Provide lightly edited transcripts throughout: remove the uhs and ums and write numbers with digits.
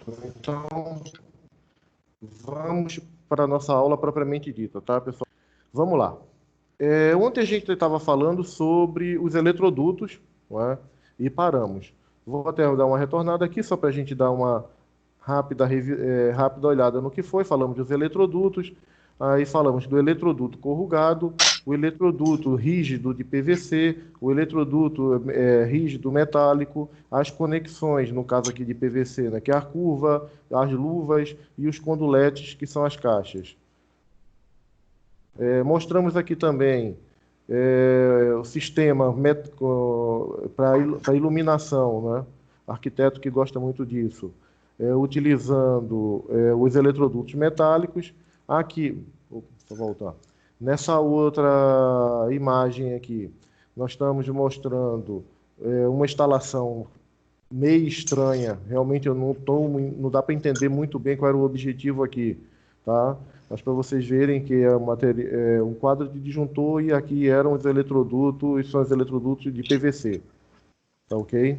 Então, vamos para a nossa aula propriamente dita, tá, pessoal? Vamos lá. Ontem a gente estava falando sobre os eletrodutos, não é? E paramos. Vou até dar uma retornada aqui, só para a gente dar uma rápida olhada no que foi. Falamos dos eletrodutos, aí falamos do eletroduto corrugado, o eletroduto rígido de PVC, o eletroduto rígido metálico, as conexões, no caso aqui de PVC, né, que é a curva, as luvas e os conduletes, que são as caixas. Mostramos aqui também o sistema para iluminação, né? Arquiteto que gosta muito disso, utilizando os eletrodutos metálicos. Aqui, vou voltar. Nessa outra imagem aqui, nós estamos mostrando uma instalação meio estranha. Realmente não dá para entender muito bem qual era o objetivo aqui, tá? Mas para vocês verem que é um quadro de disjuntor e aqui eram os eletrodutos, são os eletrodutos de PVC, tá ok?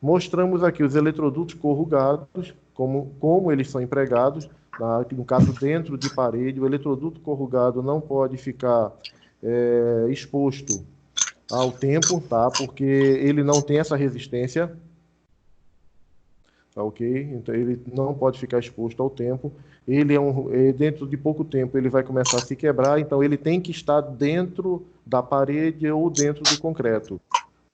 Mostramos aqui os eletrodutos corrugados, como eles são empregados, tá? No caso dentro de parede, o eletroduto corrugado não pode ficar exposto ao tempo, tá? Porque ele não tem essa resistência, tá ok? Então ele não pode ficar exposto ao tempo. Dentro de pouco tempo ele vai começar a se quebrar, então ele tem que estar dentro da parede ou dentro do concreto,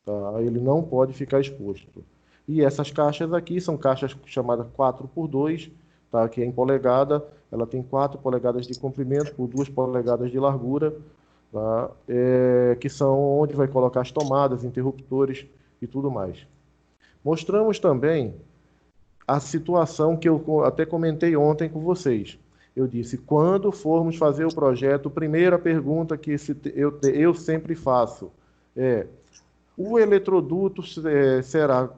tá? Ele não pode ficar exposto. E essas caixas aqui são caixas chamadas 4x2, tá? Que é em polegada, ela tem 4 polegadas de comprimento por 2 polegadas de largura, tá? Que são onde vai colocar as tomadas, interruptores e tudo mais. Mostramos também a situação que eu até comentei ontem com vocês. Eu disse, quando formos fazer o projeto, primeira pergunta que eu sempre faço é: o eletroduto será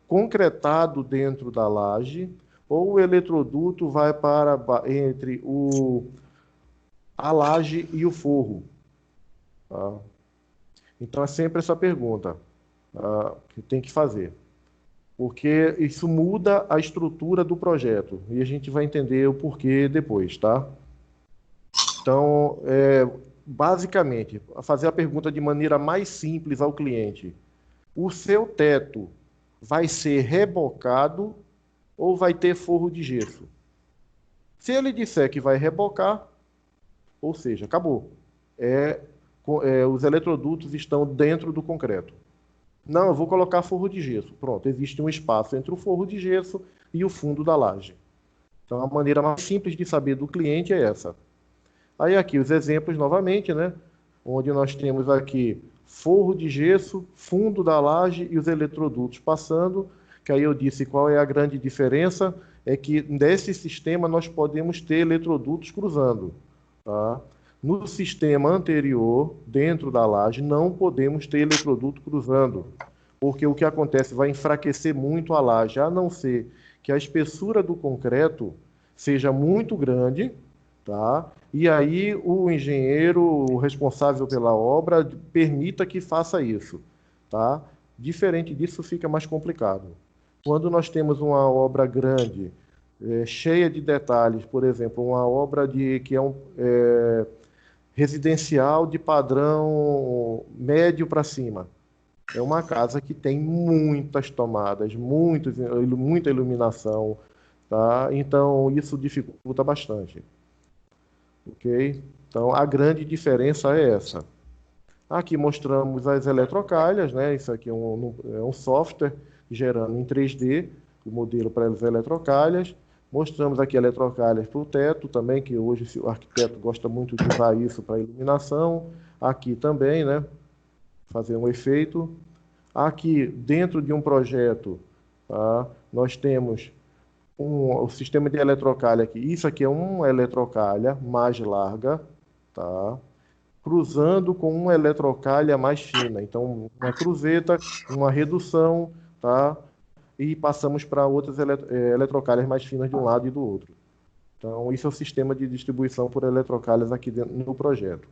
concretado dentro da laje ou o eletroduto vai para entre a laje e o forro? Tá? Então é sempre essa pergunta que tem que fazer, porque isso muda a estrutura do projeto e a gente vai entender o porquê depois, tá? Então, basicamente, fazer a pergunta de maneira mais simples ao cliente: o seu teto vai ser rebocado ou vai ter forro de gesso? Se ele disser que vai rebocar, ou seja, acabou. Os eletrodutos estão dentro do concreto. Não, eu vou colocar forro de gesso. Pronto, existe um espaço entre o forro de gesso e o fundo da laje. Então, a maneira mais simples de saber do cliente é essa. Aí aqui os exemplos novamente, né? Onde nós temos aqui forro de gesso, fundo da laje e os eletrodutos passando, que aí eu disse qual é a grande diferença, é que nesse sistema nós podemos ter eletrodutos cruzando, tá? No sistema anterior, dentro da laje, não podemos ter eletroduto cruzando, porque o que acontece vai enfraquecer muito a laje, a não ser que a espessura do concreto seja muito grande, tá? E aí o engenheiro, o responsável pela obra, permita que faça isso, tá? Diferente disso, fica mais complicado. Quando nós temos uma obra grande, cheia de detalhes, por exemplo, uma obra que é residencial de padrão médio para cima. É uma casa que tem muitas tomadas, muita iluminação, tá? Então isso dificulta bastante. Ok? Então a grande diferença é essa. Aqui mostramos as eletrocalhas, né? Isso aqui é um software gerando em 3D o modelo para as eletrocalhas. Mostramos aqui eletrocalhas para o teto também, que hoje o arquiteto gosta muito de usar isso para iluminação. Aqui também, né? Fazer um efeito. Aqui, dentro de um projeto, tá? Nós temos o sistema de eletrocalha aqui. Isso aqui é uma eletrocalha mais larga, tá? Cruzando com uma eletrocalha mais fina. Então, uma cruzeta, uma redução, tá? E passamos para outras eletrocalhas mais finas de um lado e do outro. Então, isso é o sistema de distribuição por eletrocalhas aqui dentro, no projeto.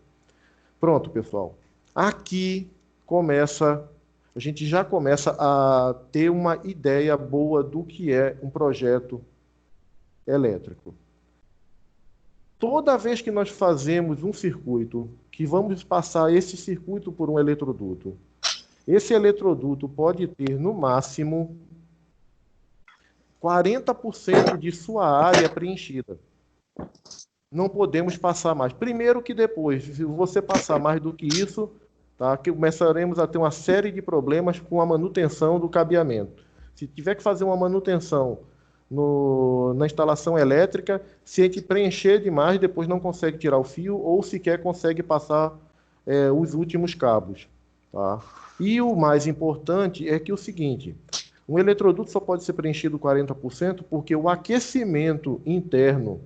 Pronto, pessoal. Aqui começa a gente já começa a ter uma ideia boa do que é um projeto elétrico. Toda vez que nós fazemos um circuito, que vamos passar esse circuito por um eletroduto, esse eletroduto pode ter, no máximo, 40% de sua área preenchida. Não podemos passar mais. Primeiro que depois, se você passar mais do que isso, tá, que começaremos a ter uma série de problemas com a manutenção do cabeamento. Se tiver que fazer uma manutenção na instalação elétrica, se a gente preencher demais, depois não consegue tirar o fio ou sequer consegue passar os últimos cabos. Tá? E o mais importante é que o seguinte, um eletroduto só pode ser preenchido 40% porque o aquecimento interno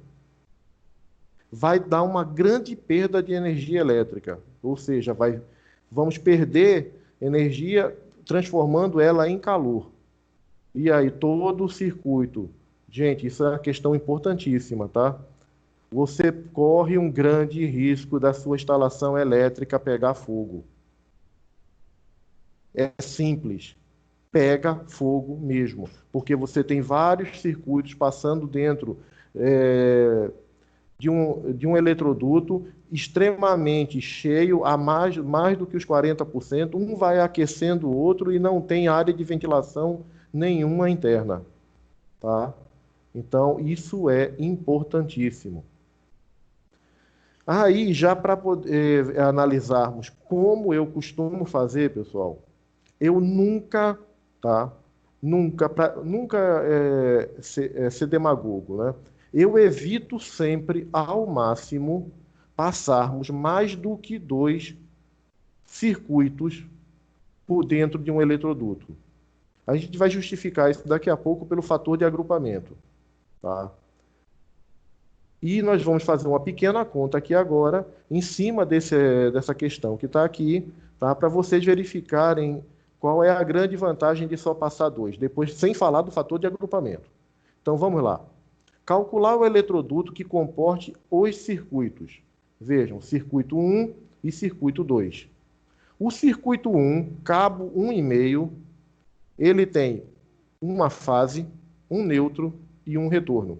vai dar uma grande perda de energia elétrica, ou seja, vamos perder energia transformando ela em calor. E aí todo o circuito, gente, isso é uma questão importantíssima, tá? Você corre um grande risco da sua instalação elétrica pegar fogo. É simples, pega fogo mesmo, porque você tem vários circuitos passando dentro de um eletroduto extremamente cheio, a mais do que os 40%, um vai aquecendo o outro e não tem área de ventilação nenhuma interna. Tá? Então, isso é importantíssimo. Aí, já para poder analisarmos como eu costumo fazer, pessoal, eu nunca, tá? Nunca ser demagogo, né? Eu evito sempre, ao máximo, passarmos mais do que 2 circuitos por dentro de um eletroduto. A gente vai justificar isso daqui a pouco pelo fator de agrupamento. Tá? E nós vamos fazer uma pequena conta aqui agora, em cima dessa questão que está aqui, tá? Para vocês verificarem qual é a grande vantagem de só passar 2, depois sem falar do fator de agrupamento. Então vamos lá. Calcular o eletroduto que comporte os circuitos. Vejam, circuito 1 e circuito 2. O circuito 1, cabo 1,5, ele tem uma fase, um neutro e um retorno.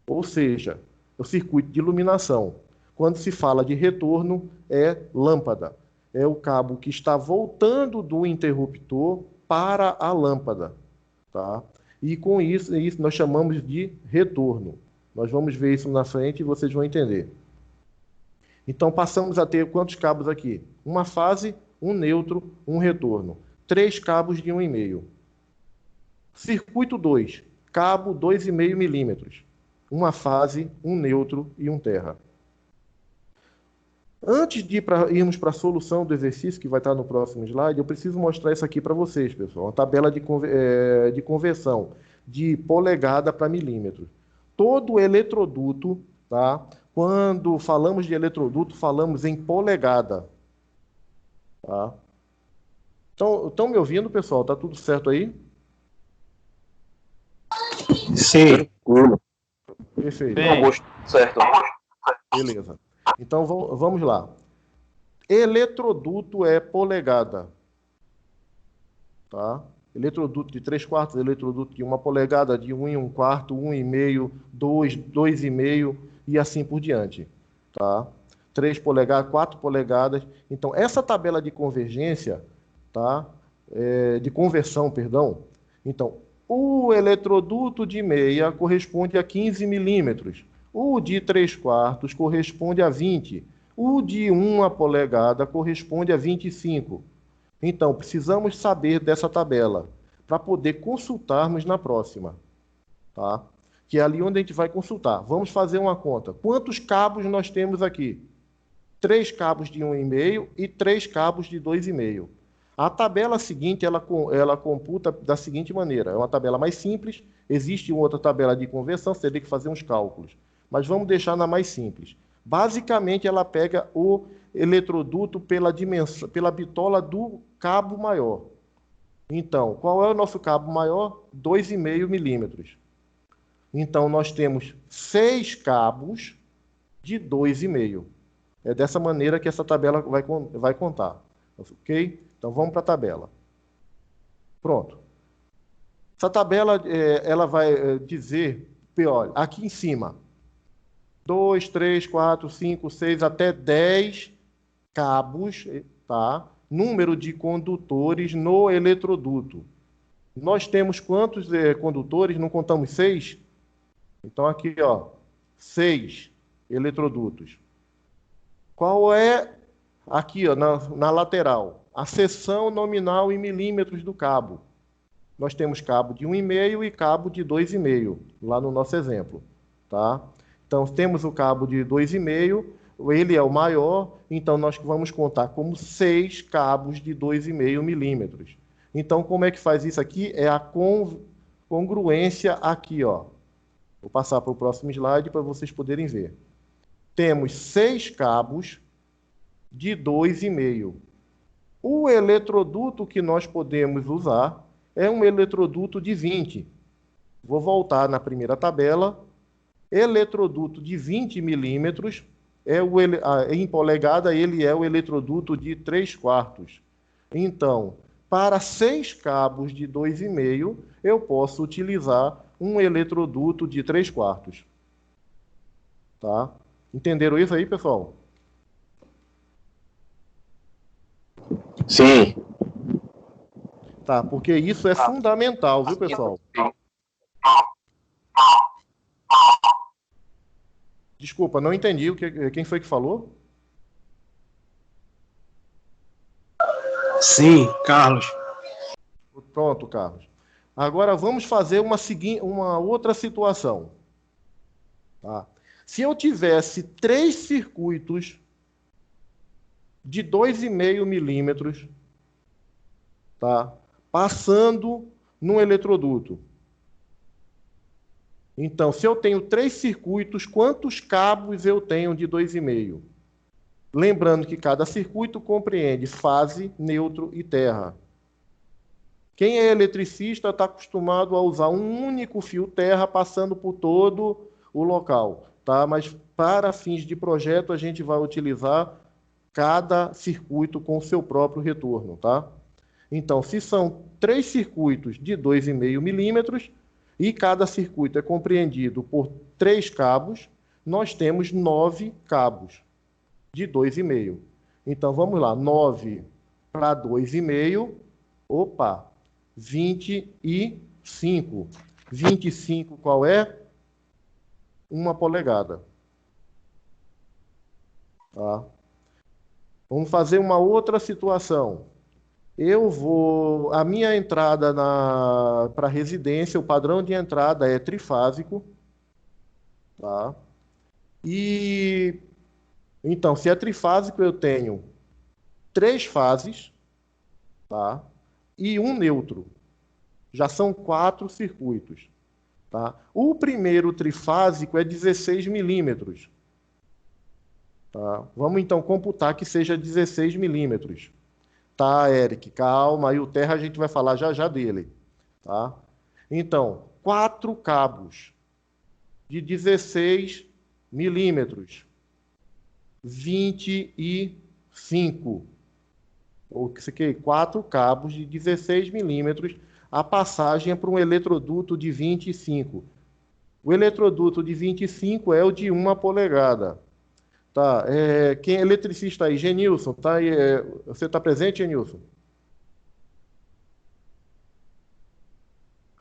Ou seja, o circuito de iluminação. Quando se fala de retorno, é lâmpada. É o cabo que está voltando do interruptor para a lâmpada. Tá? E com isso nós chamamos de retorno. Nós vamos ver isso na frente e vocês vão entender. Então, passamos a ter quantos cabos aqui? Uma fase, um neutro, um retorno. 3 cabos de 1,5. Circuito 2, cabo 2,5 milímetros. Uma fase, um neutro e um terra. Antes de irmos para a solução do exercício, que vai estar no próximo slide, eu preciso mostrar isso aqui para vocês, pessoal. Uma tabela de conversão de polegada para milímetro. Todo eletroduto, tá? Quando falamos de eletroduto, falamos em polegada. Tá? Estão me ouvindo, pessoal? Está tudo certo aí? Sim. Perfeito. Bem, certo. Beleza. Então, vamos lá. Eletroduto é polegada. Tá? Eletroduto de 3/4, eletroduto de 1 polegada, de 1 1/4, 1,5, 2, 2,5 e assim por diante. Tá? 3 polegadas, 4 polegadas. Então, essa tabela de convergência, tá? De conversão, perdão. Então, o eletroduto de meia corresponde a 15 milímetros. O de 3/4 corresponde a 20. O de 1 polegada corresponde a 25. Então, precisamos saber dessa tabela para poder consultarmos na próxima. Tá? Que é ali onde a gente vai consultar. Vamos fazer uma conta. Quantos cabos nós temos aqui? 3 cabos de 1,5 e 3 cabos de 2,5. A tabela seguinte, ela computa da seguinte maneira. É uma tabela mais simples. Existe outra tabela de conversão, você teria que fazer uns cálculos. Mas vamos deixar na mais simples. Basicamente, ela pega o eletroduto pela bitola do cabo maior. Então, qual é o nosso cabo maior? 2,5 milímetros. Então, nós temos 6 cabos de 2,5. É dessa maneira que essa tabela vai contar. Ok? Então, vamos para a tabela. Pronto. Essa tabela ela vai dizer, olha, aqui em cima, 2, 3, 4, 5, 6, até 10 cabos, tá? Número de condutores no eletroduto. Nós temos quantos condutores? Não contamos 6? Então aqui, ó, 6 eletrodutos. Qual é, aqui, ó, na lateral, a seção nominal em milímetros do cabo? Nós temos cabo de 1,5 e cabo de 2,5, lá no nosso exemplo, tá? Então, temos o cabo de 2,5, ele é o maior, então nós vamos contar como 6 cabos de 2,5 milímetros. Então, como é que faz isso aqui? É a congruência aqui, ó. Vou passar para o próximo slide para vocês poderem ver. Temos 6 cabos de 2,5. O eletroduto que nós podemos usar é um eletroduto de 20. Vou voltar na primeira tabela. Eletroduto de 20 milímetros, em polegada, ele é o eletroduto de 3/4. Então, para 6 cabos de 2,5, eu posso utilizar um eletroduto de 3/4. Tá? Entenderam isso aí, pessoal? Sim. Tá, porque isso é fundamental, viu, pessoal? Desculpa, não entendi quem foi que falou? Sim, Carlos. Pronto, Carlos. Agora vamos fazer uma outra situação. Tá? Se eu tivesse 3 circuitos de 2,5 milímetros, tá? Passando num eletroduto. Então, se eu tenho 3 circuitos, quantos cabos eu tenho de 2,5? Lembrando que cada circuito compreende fase, neutro e terra. Quem é eletricista está acostumado a usar um único fio terra passando por todo o local, tá? Mas para fins de projeto a gente vai utilizar cada circuito com o seu próprio retorno, tá? Então, se são 3 circuitos de 2,5 milímetros e cada circuito é compreendido por 3 cabos, nós temos 9 cabos de 2,5. Então, vamos lá, 9 para 2,5, opa, 25. 25 qual é? 1 polegada. Tá? Vamos fazer uma outra situação. A minha entrada para a residência, o padrão de entrada é trifásico. Tá? E então, se é trifásico, eu tenho 3 fases, tá? E um neutro. Já são 4 circuitos. Tá? O primeiro trifásico é 16 milímetros. Tá? Vamos então computar que seja 16 milímetros. Tá, Eric? Calma, aí o terra a gente vai falar já já dele. Tá? Então, 4 cabos de 16 milímetros. 25. Ou 4 cabos de 16 milímetros. A passagem é para um eletroduto de 25. O eletroduto de 25 é o de 1 polegada. Tá, quem é eletricista aí? Genilson, tá? Você está presente, Genilson?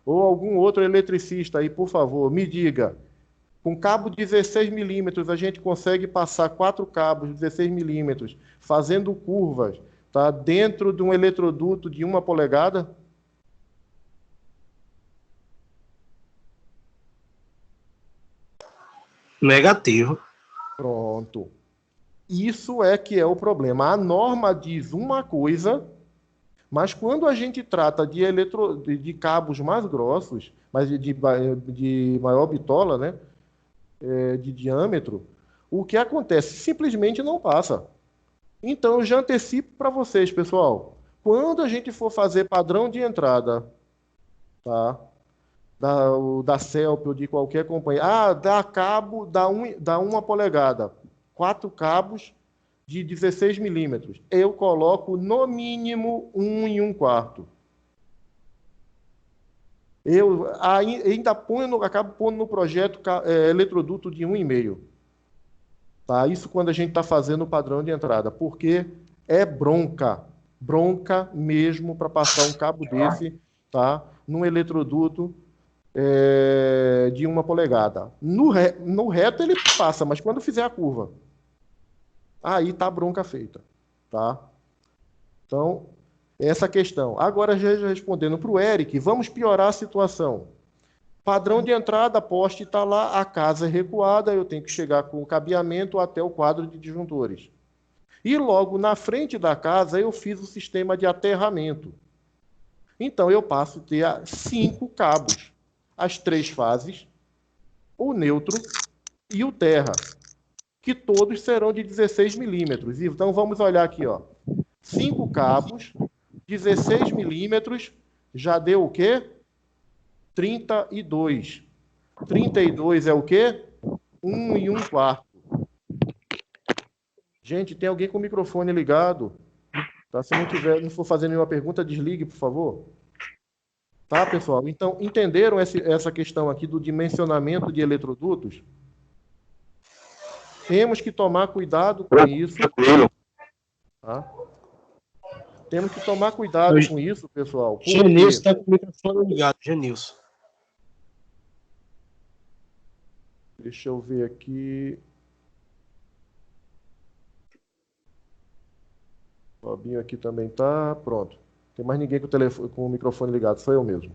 Ou algum outro eletricista aí, por favor, me diga. Com cabo de 16 milímetros, a gente consegue passar 4 cabos de 16 milímetros, fazendo curvas, tá? Dentro de um eletroduto de 1 polegada? Negativo. Pronto. Isso é que é o problema. A norma diz uma coisa, mas quando a gente trata de cabos mais grossos, mas de maior bitola, né, de diâmetro, o que acontece? Simplesmente não passa. Então, eu já antecipo para vocês, pessoal. Quando a gente for fazer padrão de entrada, tá? Da CELP ou de qualquer companhia. dá cabo, dá 1 polegada. 4 cabos de 16 milímetros. Eu coloco no mínimo 1 1/4. Eu ainda acabo pondo no projeto eletroduto de 1,5. Tá? Isso quando a gente está fazendo o padrão de entrada, porque é bronca mesmo para passar um cabo desse, tá? Num eletroduto de 1 polegada. No reto ele passa, mas quando fizer a curva, aí tá a bronca feita, tá? Então, essa questão. Agora, já respondendo para o Eric, vamos piorar a situação. Padrão de entrada, poste está lá, a casa é recuada, eu tenho que chegar com o cabeamento até o quadro de disjuntores. E logo na frente da casa eu fiz o sistema de aterramento. Então eu passo a ter 5 cabos, as 3 fases, o neutro e o terra, que todos serão de 16 milímetros. Então vamos olhar aqui, ó. 5 cabos, 16 milímetros, já deu o quê? 32. 32 é o quê? 1 1/4. Gente, tem alguém com o microfone ligado? Tá? Se não for fazer nenhuma pergunta, desligue, por favor. Tá, pessoal? Então, entenderam essa questão aqui do dimensionamento de eletrodutos? Temos que tomar cuidado com isso. Tá? Temos que tomar cuidado com isso, pessoal. Genilson está com o microfone ligado. Genilson. Deixa eu ver aqui. O Fabinho aqui também tá. Pronto. Tem mais ninguém com o microfone ligado, sou eu mesmo.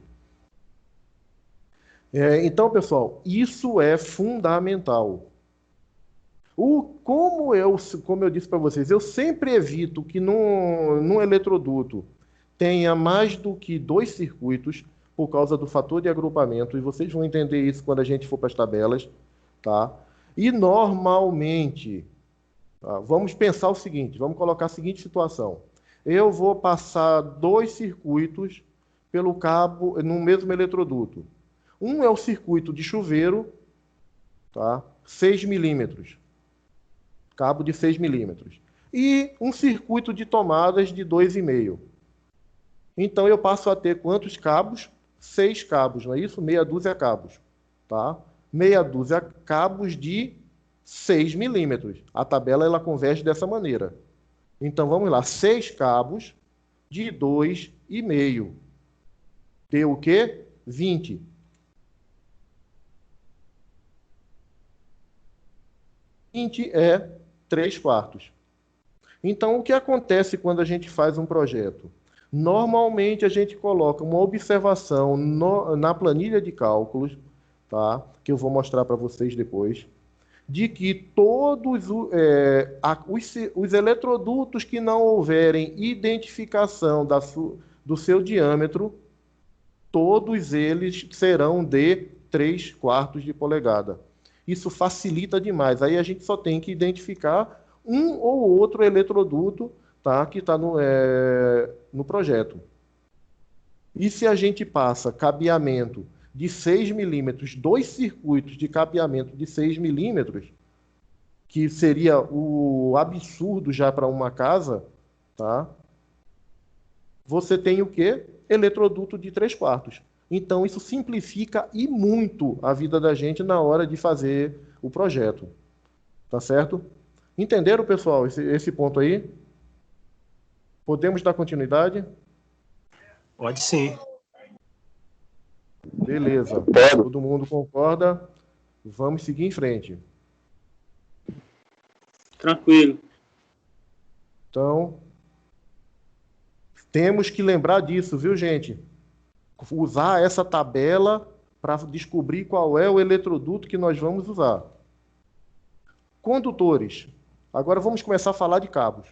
Então, pessoal, isso é fundamental. Como eu disse para vocês, eu sempre evito que num eletroduto tenha mais do que 2 circuitos por causa do fator de agrupamento, e vocês vão entender isso quando a gente for para as tabelas, tá? E normalmente, tá? Vamos pensar o seguinte, vamos colocar a seguinte situação. Eu vou passar 2 circuitos pelo cabo no mesmo eletroduto. Um é o circuito de chuveiro, tá? 6 milímetros. Cabo de 6 milímetros. E um circuito de tomadas de 2,5. Então, eu passo a ter quantos cabos? 6 cabos, não é isso? Meia dúzia cabos. Tá? Meia dúzia cabos de 6 milímetros. A tabela ela converge dessa maneira. Então, vamos lá. 6 cabos de 2,5. Deu o quê? 20. 20 é 3/4. Então, o que acontece quando a gente faz um projeto? Normalmente, a gente coloca uma observação na planilha de cálculos, tá? Que eu vou mostrar para vocês depois, de que todos os eletrodutos que não houverem identificação do seu diâmetro, todos eles serão de 3/4 de polegada. Isso facilita demais. Aí a gente só tem que identificar um ou outro eletroduto, tá, que está no projeto. E se a gente passa cabeamento de 6 milímetros, 2 circuitos de cabeamento de 6 milímetros, que seria o absurdo já para uma casa, tá? Você tem o quê? Eletroduto de 3/4. Então, isso simplifica e muito a vida da gente na hora de fazer o projeto. Tá certo? Entenderam, pessoal, esse ponto aí? Podemos dar continuidade? Pode sim. Beleza. Todo mundo concorda? Vamos seguir em frente. Tranquilo. Então, temos que lembrar disso, viu, gente? Usar essa tabela para descobrir qual é o eletroduto que nós vamos usar. Condutores. Agora vamos começar a falar de cabos.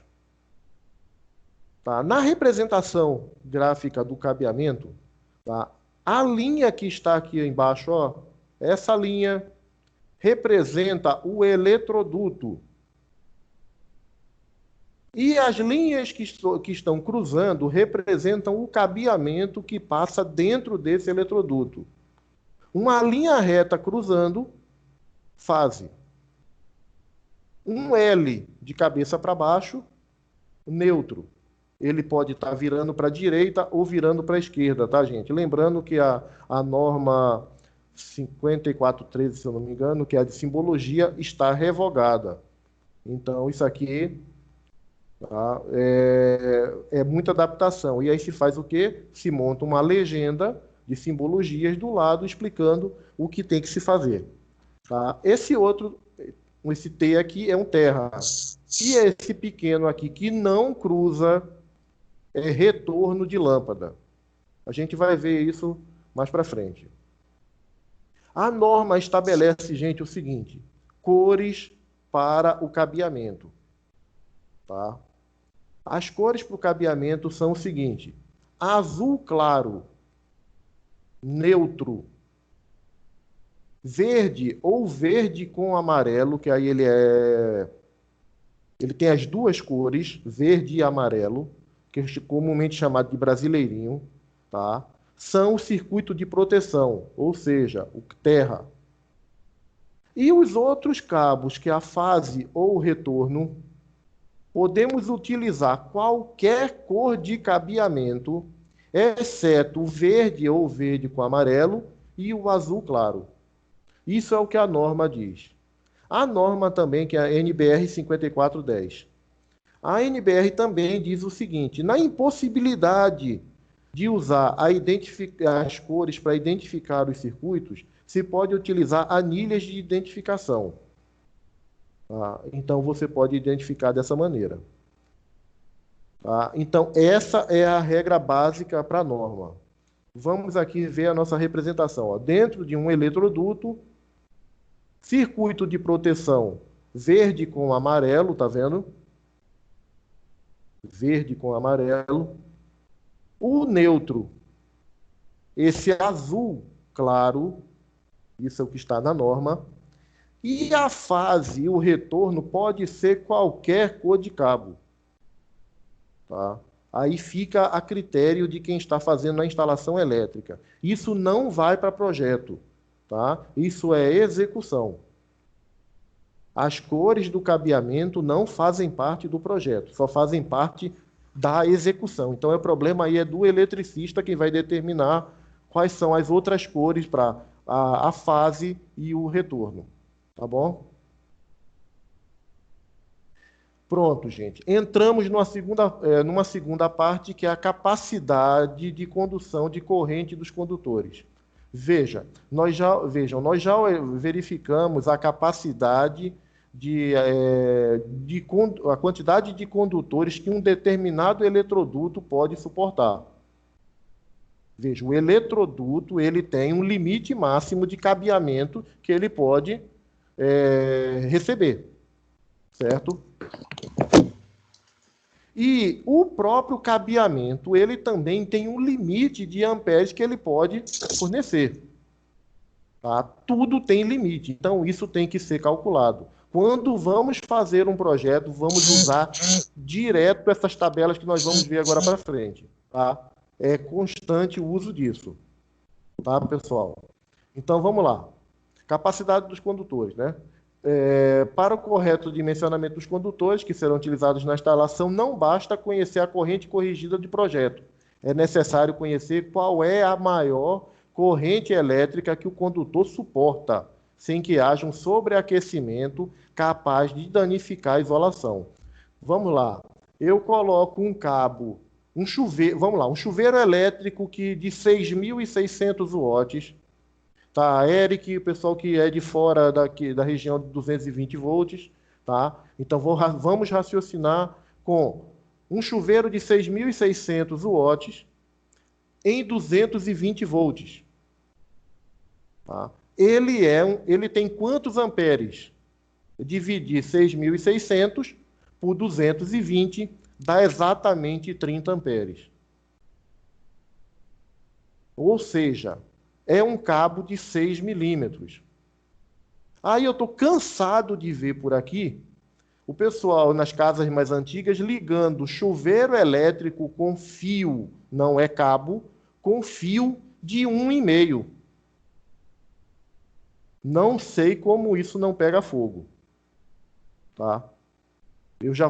Tá? Na representação gráfica do cabeamento, tá? A linha que está aqui embaixo, ó, essa linha representa o eletroduto. E as linhas que estão cruzando representam o cabeamento que passa dentro desse eletroduto. Uma linha reta cruzando, fase. Um L de cabeça para baixo, neutro. ele pode estar virando para a direita ou virando para a esquerda, tá, gente? Lembrando que a norma 5413, se eu não me engano, que é a de simbologia, está revogada. Então, isso aqui, tá, é muita adaptação. E aí se faz o quê? Se monta uma legenda de simbologias do lado explicando o que tem que se fazer. Tá? Esse T aqui é um terra. E esse pequeno aqui que não cruza é retorno de lâmpada. A gente vai ver isso mais para frente. A norma estabelece, gente, o seguinte: cores para o cabeamento. Tá? As cores para o cabeamento são o seguinte: azul claro, neutro, verde ou verde com amarelo, que aí ele tem as duas cores, verde e amarelo, que é comumente chamado de brasileirinho, tá? São o circuito de proteção, ou seja, o terra. E os outros cabos, que é a fase ou o retorno, podemos utilizar qualquer cor de cabeamento, exceto o verde ou verde com amarelo e o azul claro. Isso é o que a norma diz. A norma também, que é a NBR 5410. A NBR também diz o seguinte: na impossibilidade de usar as cores para identificar os circuitos, se pode utilizar anilhas de identificação. Tá? Então, você pode identificar dessa maneira. Tá? Então, essa é a regra básica para a norma. Vamos aqui ver a nossa representação. Ó. Dentro de um eletroduto, circuito de proteção verde com amarelo, tá vendo? Verde com amarelo. O neutro, esse azul claro, isso é o que está na norma. E a fase, o retorno, pode ser qualquer cor de cabo. Tá? Aí fica a critério de quem está fazendo a instalação elétrica. Isso não vai para projeto. Tá? Isso é execução. As cores do cabeamento não fazem parte do projeto, só fazem parte da execução. Então, o problema aí é do eletricista, quem vai determinar quais são as outras cores para a fase e o retorno. Tá bom? Pronto, gente. Entramos numa segunda parte, que é a capacidade de condução de corrente dos condutores. Vejam, nós já verificamos a capacidade a quantidade de condutores que um determinado eletroduto pode suportar. Veja, o eletroduto ele tem um limite máximo de cabeamento que ele pode receber, certo? E o próprio cabeamento ele também tem um limite de amperes que ele pode fornecer. Tá? Tudo tem limite, então isso tem que ser calculado. Quando vamos fazer um projeto, vamos usar direto essas tabelas que nós vamos ver agora para frente. Tá? É constante o uso disso. Tá, pessoal? Então, vamos lá. Capacidade dos condutores, né? Para o correto dimensionamento dos condutores que serão utilizados na instalação, não basta conhecer a corrente corrigida de projeto. É necessário conhecer qual é a maior corrente elétrica que o condutor suporta, sem que haja um sobreaquecimento capaz de danificar a isolação. Vamos lá. Eu coloco um cabo, um chuveiro elétrico de 6.600 watts. Tá, Eric, o pessoal que é de fora da região de 220 volts, tá? Então vamos raciocinar com um chuveiro de 6.600 watts em 220 volts. Tá? Ele tem quantos amperes? Dividir 6.600 por 220 dá exatamente 30 amperes. Ou seja, é um cabo de 6 milímetros. Aí eu estou cansado de ver por aqui o pessoal nas casas mais antigas ligando chuveiro elétrico com fio, não é cabo, com fio de 1,5. Não sei como isso não pega fogo. Tá? Eu já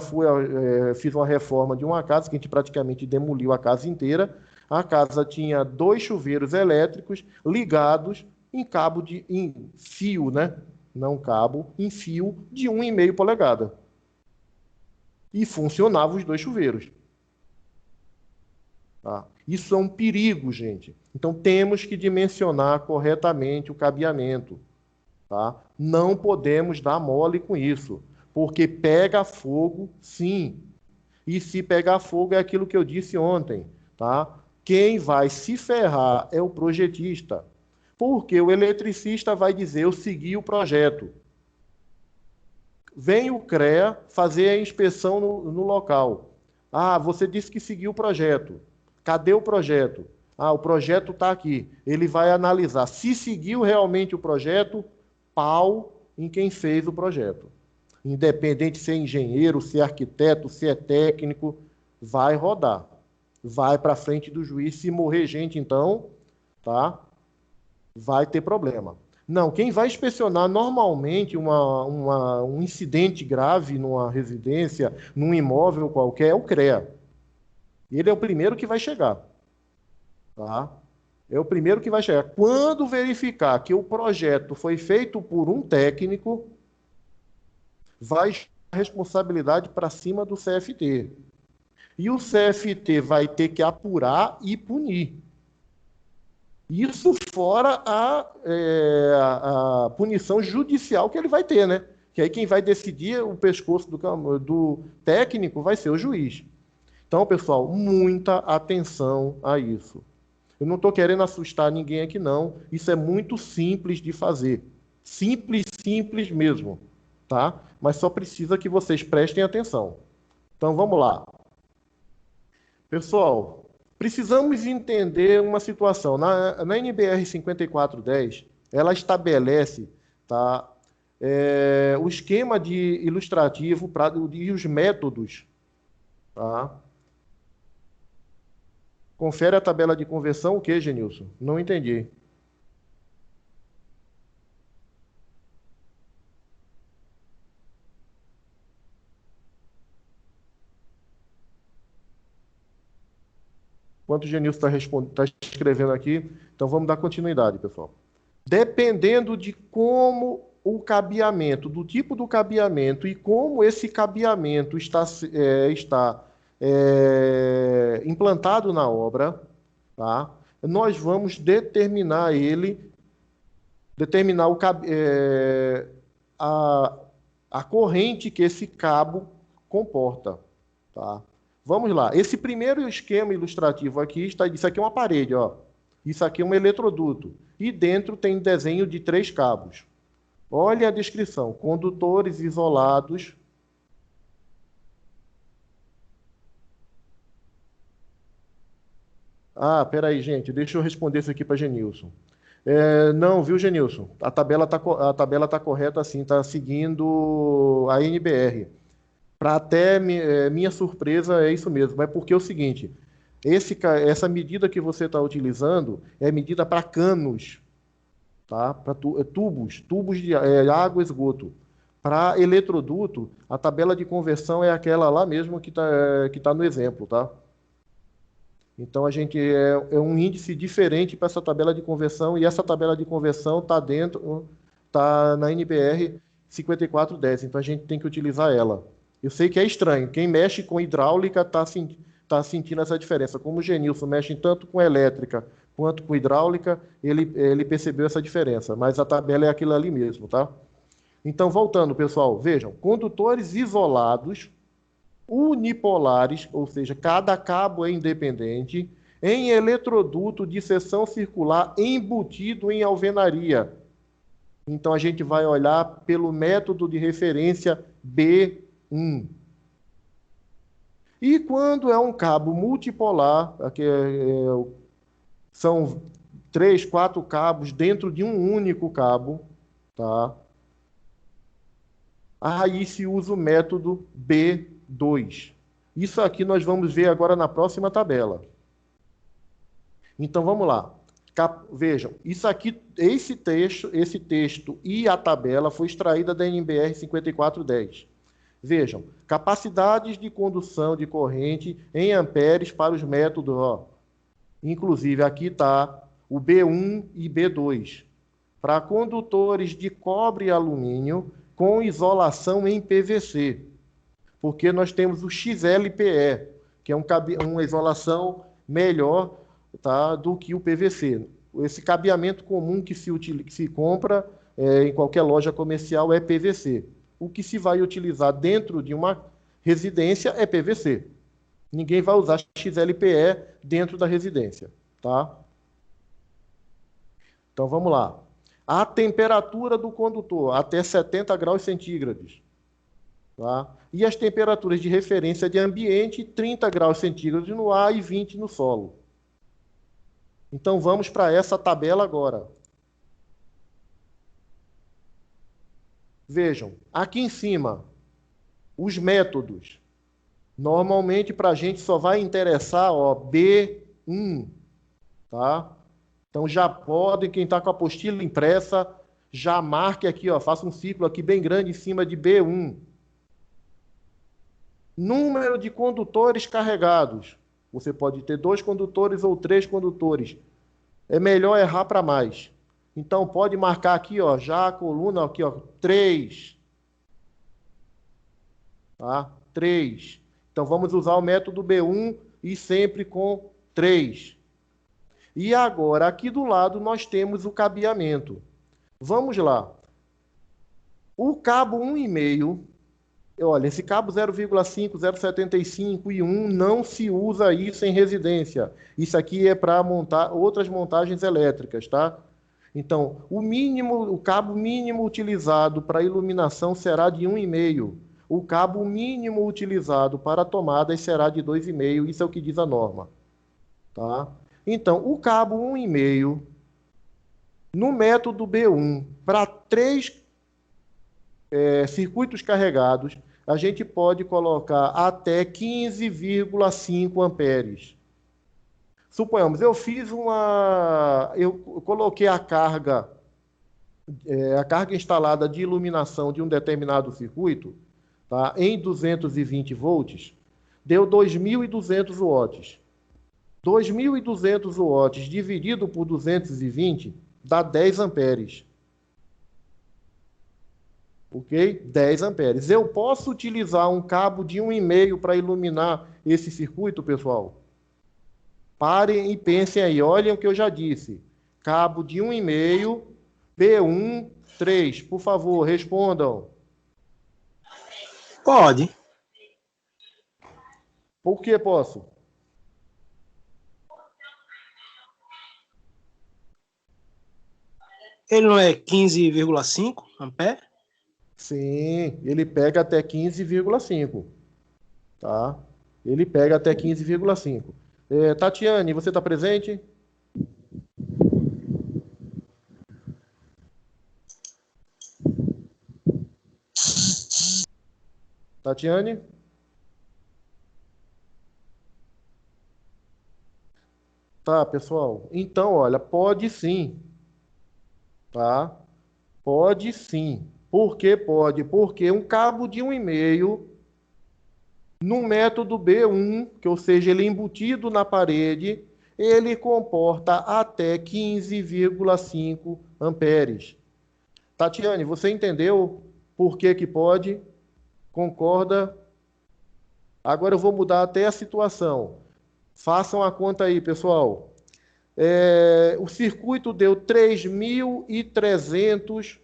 fiz uma reforma de uma casa que a gente praticamente demoliu a casa inteira. A casa tinha 2 chuveiros elétricos ligados em fio, né? Não cabo, em fio de 1,5 polegada. E funcionavam os 2 chuveiros. Tá? Isso é um perigo, gente. Então temos que dimensionar corretamente o cabeamento. Tá? Não podemos dar mole com isso, porque pega fogo, sim. E se pegar fogo é aquilo que eu disse ontem, tá? Quem vai se ferrar é o projetista, porque o eletricista vai dizer, eu segui o projeto. Vem o CREA fazer a inspeção no local. Ah, você disse que seguiu o projeto. Cadê o projeto? Ah, o projeto está aqui. Ele vai analisar se seguiu realmente o projeto, pau em quem fez o projeto. Independente se é engenheiro, se é arquiteto, se é técnico, vai rodar. Vai para frente do juiz. Se morrer gente, então, tá? Vai ter problema. Não, quem vai inspecionar normalmente um incidente grave numa residência, num imóvel qualquer, é o CREA. Ele é o primeiro que vai chegar. Tá? É o primeiro que vai chegar. Quando verificar que o projeto foi feito por um técnico, vai a responsabilidade para cima do CFT. E o CFT vai ter que apurar e punir. Isso fora a punição judicial que ele vai ter, né? Que aí quem vai decidir o pescoço do técnico vai ser o juiz. Então, pessoal, muita atenção a isso. Eu não estou querendo assustar ninguém aqui, não. Isso é muito simples de fazer. Simples, simples mesmo. Tá? Mas só precisa que vocês prestem atenção. Então, vamos lá. Pessoal, precisamos entender uma situação. Na NBR 5410, ela estabelece, tá, o esquema ilustrativo e os métodos. Tá? Confere a tabela de conversão, o que, Genilson? Não entendi. Enquanto o Genilson está escrevendo aqui, então vamos dar continuidade, pessoal. Dependendo de como o cabeamento, do tipo do cabeamento e como esse cabeamento está implantado na obra, tá? Nós vamos determinar a corrente que esse cabo comporta. Tá? Vamos lá. Esse primeiro esquema ilustrativo aqui isso aqui é uma parede, ó. Isso aqui é um eletroduto. E dentro tem desenho de 3 cabos. Olha a descrição. Condutores isolados. Ah, peraí, gente. Deixa eu responder isso aqui para Genilson. Não, viu, Genilson? A tabela tá correta, assim. Está seguindo a NBR. Para até minha surpresa, é isso mesmo. É porque é o seguinte, essa medida que você está utilizando é medida para canos, tá? Para tubos de água e esgoto. Para eletroduto, a tabela de conversão é aquela lá mesmo que tá no exemplo, tá? Então, a gente é um índice diferente para essa tabela de conversão, e essa tabela de conversão está na NBR 5410, então a gente tem que utilizar ela. Eu sei que é estranho. Quem mexe com hidráulica está sentindo essa diferença. Como o Genilson mexe tanto com elétrica quanto com hidráulica, ele percebeu essa diferença. Mas a tabela é aquilo ali mesmo, tá? Então, voltando, pessoal, vejam. Condutores isolados, unipolares, ou seja, cada cabo é independente, em eletroduto de seção circular embutido em alvenaria. Então, a gente vai olhar pelo método de referência B1. E quando é um cabo multipolar, aqui são 3, 4 cabos dentro de um único cabo, tá? Aí se usa o método B2. Isso aqui nós vamos ver agora na próxima tabela. Então vamos lá. Vejam, isso aqui, esse texto e a tabela foi extraída da NBR 5410. Vejam, capacidades de condução de corrente em amperes para os métodos, ó. Inclusive, aqui está o B1 e B2. Para condutores de cobre e alumínio com isolação em PVC. Porque nós temos o XLPE, que é uma isolação melhor, tá, do que o PVC. Esse cabeamento comum que se compra em qualquer loja comercial é PVC. O que se vai utilizar dentro de uma residência é PVC. Ninguém vai usar XLPE dentro da residência, tá? Então vamos lá. A temperatura do condutor, até 70 graus centígrados. Tá? E as temperaturas de referência de ambiente, 30 graus centígrados no ar e 20 no solo. Então vamos para essa tabela agora. Vejam, aqui em cima, os métodos. Normalmente para a gente só vai interessar, ó, B1, tá? Então já pode, quem está com a apostila impressa, já marque aqui, ó, faça um círculo aqui bem grande em cima de B1. Número de condutores carregados. Você pode ter 2 condutores ou 3 condutores. É melhor errar para mais. Então pode marcar aqui, ó, já a coluna aqui, ó, 3. Tá? 3. Então vamos usar o método B1 e sempre com 3. E agora, aqui do lado, nós temos o cabeamento. Vamos lá. O cabo 1,5, olha, esse cabo 0,5, 0,75 e 1 não se usa isso em residência. Isso aqui é para montar outras montagens elétricas, tá? Então, o cabo mínimo utilizado para iluminação será de 1,5. O cabo mínimo utilizado para tomadas será de 2,5. Isso é o que diz a norma, tá? Então, o cabo 1,5, no método B1, para 3 circuitos carregados, a gente pode colocar até 15,5 amperes. Suponhamos, eu coloquei a carga instalada de iluminação de um determinado circuito, tá, em 220 volts, deu 2.200 watts. 2.200 watts dividido por 220 dá 10 amperes. Ok? 10 amperes. Eu posso utilizar um cabo de 1,5 para iluminar esse circuito, pessoal? Parem e pensem aí. Olhem o que eu já disse. Cabo de 1,5, B1, 3. Por favor, respondam. Pode. Por que posso? Ele não é 15,5 ampere? Sim, ele pega até 15,5. Tá? Ele pega até 15,5. Tatiane, você está presente? Tatiane? Tá, pessoal. Então, olha, pode sim. Tá? Pode sim. Por que pode? Porque um cabo de 1,5 no método B1, que ou seja, ele é embutido na parede, ele comporta até 15,5 amperes. Tatiane, você entendeu por que que pode? Concorda? Agora eu vou mudar até a situação. Façam a conta aí, pessoal. O circuito deu 3.300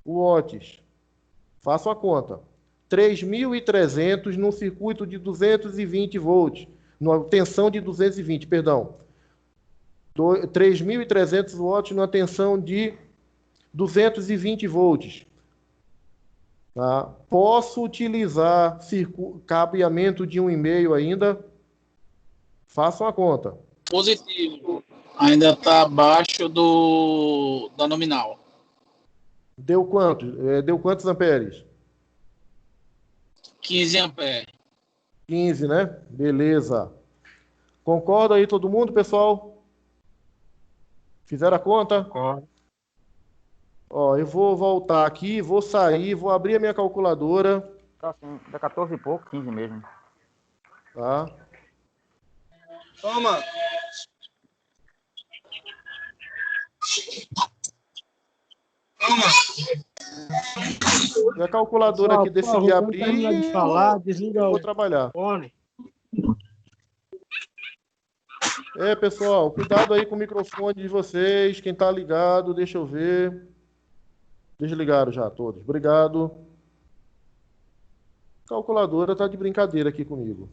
watts. Façam a conta. 3.300 num circuito de 220 volts. Numa tensão de 220, perdão. 3.300 watts numa tensão de 220 volts. Tá? Posso utilizar cabeamento de 1,5 ainda? Façam a conta. Positivo. Ainda está abaixo da nominal. Deu quanto? Deu quantos amperes? 15 amperes. 15, né? Beleza. Concorda aí todo mundo, pessoal? Fizeram a conta? Concordo. Ó, eu vou voltar aqui, vou sair, vou abrir a minha calculadora Tá assim, dá 14 e pouco, 15 mesmo. Tá? Toma. E a calculadora aqui decidir abrir, terminar de falar, desliga eu vou o trabalhar. fone. Pessoal, cuidado aí com o microfone de vocês. Quem tá ligado, deixa eu ver. Desligaram já todos. Obrigado. A calculadora tá de brincadeira aqui comigo.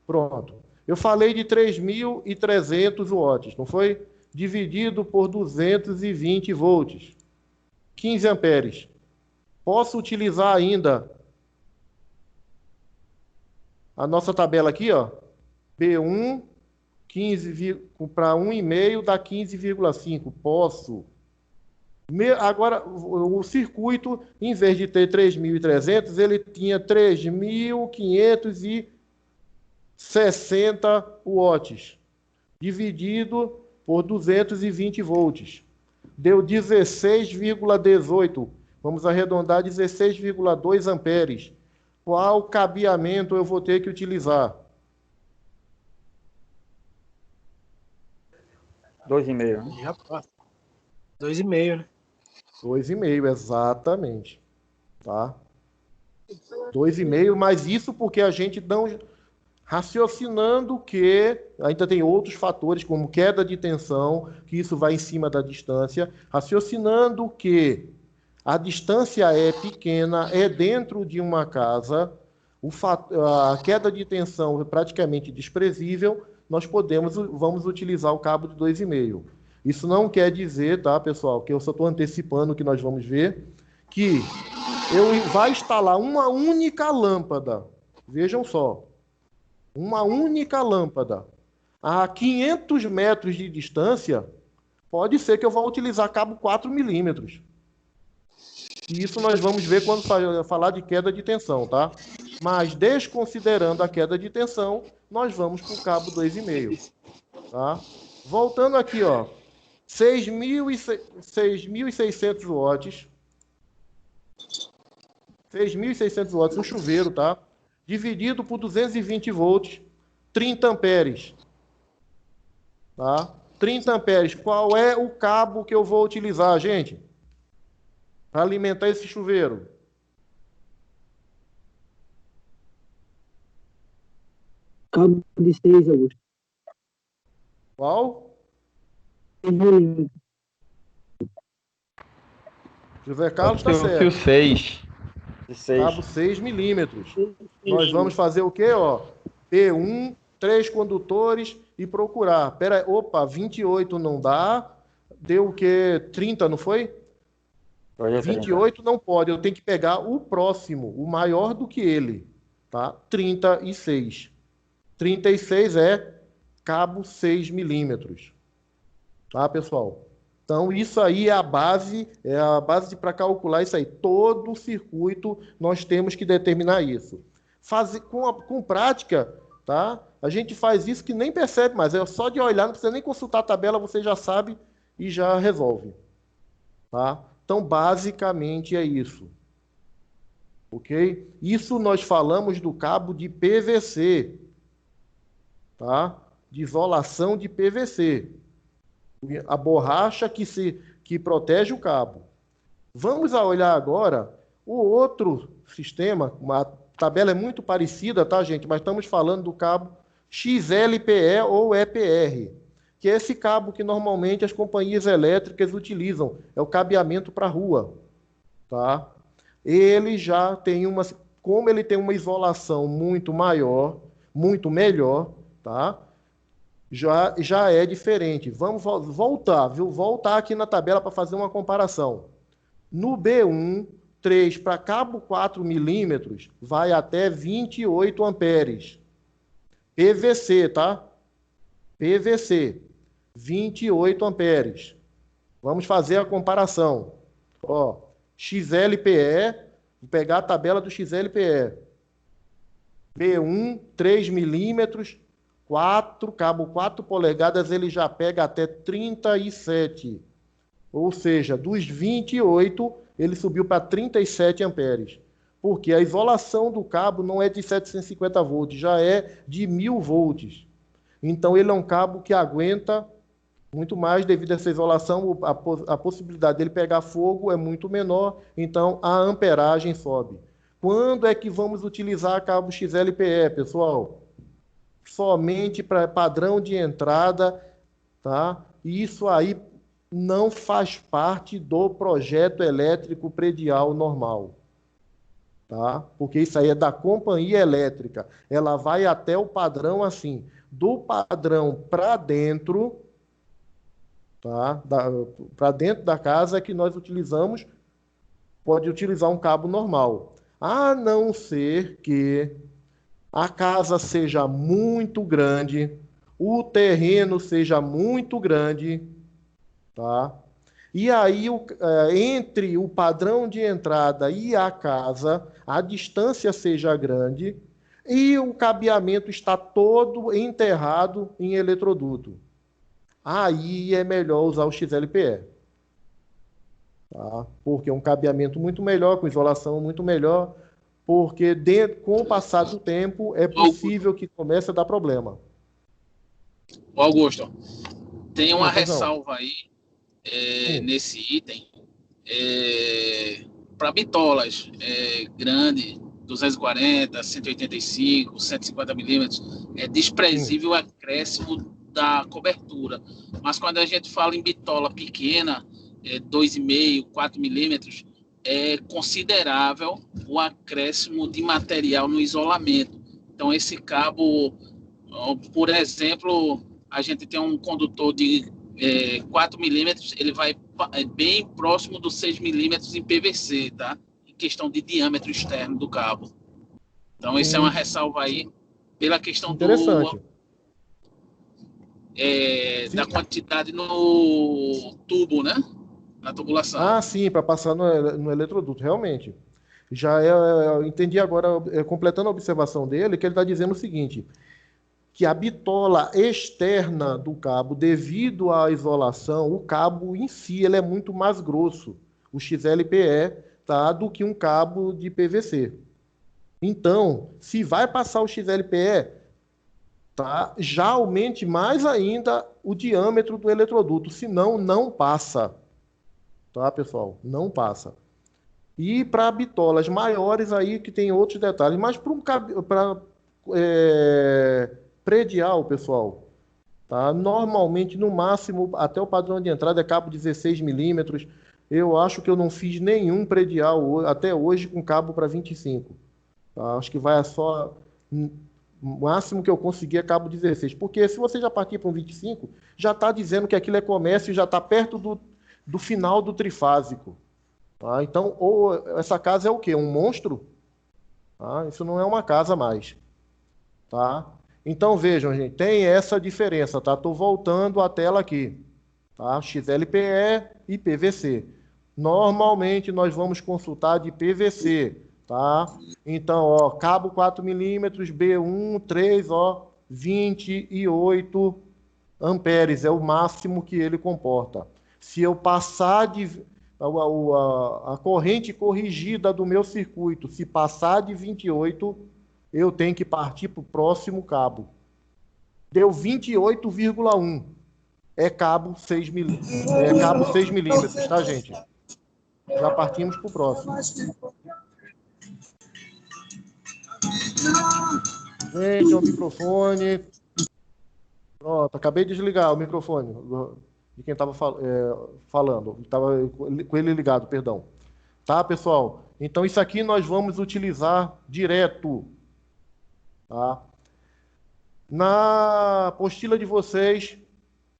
Pronto. Eu falei de 3.300 watts, não foi? Dividido por 220 volts. 15 amperes. Posso utilizar ainda a nossa tabela aqui, ó. B1, 15 para 1,5 dá 15,5. Posso. Agora, o circuito, em vez de ter 3.300, ele tinha 3.560 watts, dividido por 220 volts. Deu 16,18. Vamos arredondar 16,2 amperes. Qual cabeamento eu vou ter que utilizar? 2,5, né? Já passa. 2,5, né? 2,5, exatamente. Tá? 2,5, mas isso porque a gente não... Raciocinando que ainda tem outros fatores, como queda de tensão, que isso vai em cima da distância. Raciocinando que a distância é pequena, é dentro de uma casa, a queda de tensão é praticamente desprezível, vamos utilizar o cabo de 2,5. Isso não quer dizer, tá, pessoal, que eu só estou antecipando o que nós vamos ver, que vai instalar uma única lâmpada. Vejam só. Uma única lâmpada. A 500 metros de distância, pode ser que eu vá utilizar cabo 4 milímetros. E isso nós vamos ver quando falar de queda de tensão, tá? Mas desconsiderando a queda de tensão, nós vamos para o cabo 2,5. Tá? Voltando aqui, ó. 6.600 watts. 6.600 watts, um chuveiro, tá? Dividido por 220 volts, 30 amperes. Tá? 30 amperes. Qual é o cabo que eu vou utilizar, gente? Para alimentar esse chuveiro? Cabo de 6, Augusto. Qual? José Carlos está certo. Fio 6. Cabo 6 milímetros. Nós vamos fazer o quê? Ó? P1, 3 condutores e procurar. Pera aí, opa, 28 não dá. Deu o quê? 30, não foi? 28 não pode. Eu tenho que pegar o próximo, o maior do que ele. Tá? 36. 36 é cabo 6 milímetros. Tá, pessoal? Então, isso aí é a base para calcular isso aí. Todo o circuito nós temos que determinar isso. Com prática, tá? A gente faz isso que nem percebe mais. É só de olhar, não precisa nem consultar a tabela, você já sabe e já resolve. Tá? Então, basicamente é isso. Ok? Isso nós falamos do cabo de PVC. Tá? De isolação de PVC. A borracha que protege o cabo. Vamos olhar agora o outro sistema. A tabela é muito parecida, tá, gente? Mas estamos falando do cabo XLPE ou EPR, que é esse cabo que normalmente as companhias elétricas utilizam. É o cabeamento para a rua. Tá? Ele já tem como ele tem uma isolação muito maior, muito melhor, tá? Já é diferente. Vamos voltar, viu? Voltar aqui na tabela para fazer uma comparação. No B1, 3 para cabo 4 milímetros, vai até 28 amperes. PVC, tá? PVC, 28 amperes. Vamos fazer a comparação. Ó, XLPE, vou pegar a tabela do XLPE. B1, 3 milímetros, cabo 4 polegadas, ele já pega até 37. Ou seja, dos 28, ele subiu para 37 amperes. Porque a isolação do cabo não é de 750 volts, já é de 1000 volts. Então, ele é um cabo que aguenta muito mais devido a essa isolação, a possibilidade dele pegar fogo é muito menor, então a amperagem sobe. Quando é que vamos utilizar cabo XLPE, pessoal? Somente para padrão de entrada, tá? Isso aí não faz parte do projeto elétrico predial normal, tá? Porque isso aí é da companhia elétrica. Ela vai até o padrão assim, do padrão para dentro, tá? Para dentro da casa é que nós utilizamos, pode utilizar um cabo normal. A não ser que a casa seja muito grande, o terreno seja muito grande, tá? E aí, entre o padrão de entrada e a casa, a distância seja grande e o cabeamento está todo enterrado em eletroduto. Aí é melhor usar o XLPE. Tá? Porque é um cabeamento muito melhor, com isolação muito melhor, porque com o passar do tempo é possível que comece a dar problema. Augusto, tem uma Pois não. ressalva aí nesse item para bitolas grande, 240, 185, 150 milímetros, é desprezível o acréscimo da cobertura. Mas quando a gente fala em bitola pequena, 2,5, 4 milímetros, é considerável o acréscimo de material no isolamento. Então, esse cabo, por exemplo, a gente tem um condutor de 4 milímetros, ele vai bem próximo dos 6 milímetros em PVC, tá? Em questão de diâmetro externo do cabo. Então, isso é uma ressalva aí, pela questão Interessante. da quantidade no tubo, né? Na tubulação. Ah, sim, para passar no eletroduto, realmente. Eu entendi agora, completando a observação dele, que ele está dizendo o seguinte, que a bitola externa do cabo, devido à isolação, o cabo em si ele é muito mais grosso, o XLPE, tá, do que um cabo de PVC. Então, se vai passar o XLPE, tá, já aumente mais ainda o diâmetro do eletroduto, senão não passa. Tá, pessoal? Não passa. E para bitolas maiores aí que tem outros detalhes, mas para predial, pessoal, tá? Normalmente no máximo até o padrão de entrada é cabo 16 milímetros. Eu acho que eu não fiz nenhum predial até hoje com cabo para 25. Tá? Acho que vai só o máximo que eu consegui é cabo 16, porque se você já partir para um 25, já está dizendo que aquilo é comércio e já está perto do final do trifásico. Tá? Então, ou essa casa é o quê? Um monstro? Tá? Isso não é uma casa mais. Tá? Então, vejam, gente, tem essa diferença. Tá? Estou voltando a tela aqui. Tá? XLPE e PVC. Normalmente, nós vamos consultar de PVC. Tá? Então, ó, cabo 4 milímetros, B1, 3, ó, 28 amperes. É o máximo que ele comporta. Se eu passar a corrente corrigida do meu circuito, se passar de 28, eu tenho que partir para o próximo cabo. Deu 28,1. É cabo 6 milímetros, tá, gente? Já partimos para o próximo. Gente, o microfone. Pronto, acabei de desligar o microfone de quem estava falando. Estava com ele ligado, perdão. Tá, pessoal? Então, isso aqui nós vamos utilizar direto. Tá? Na apostila de vocês,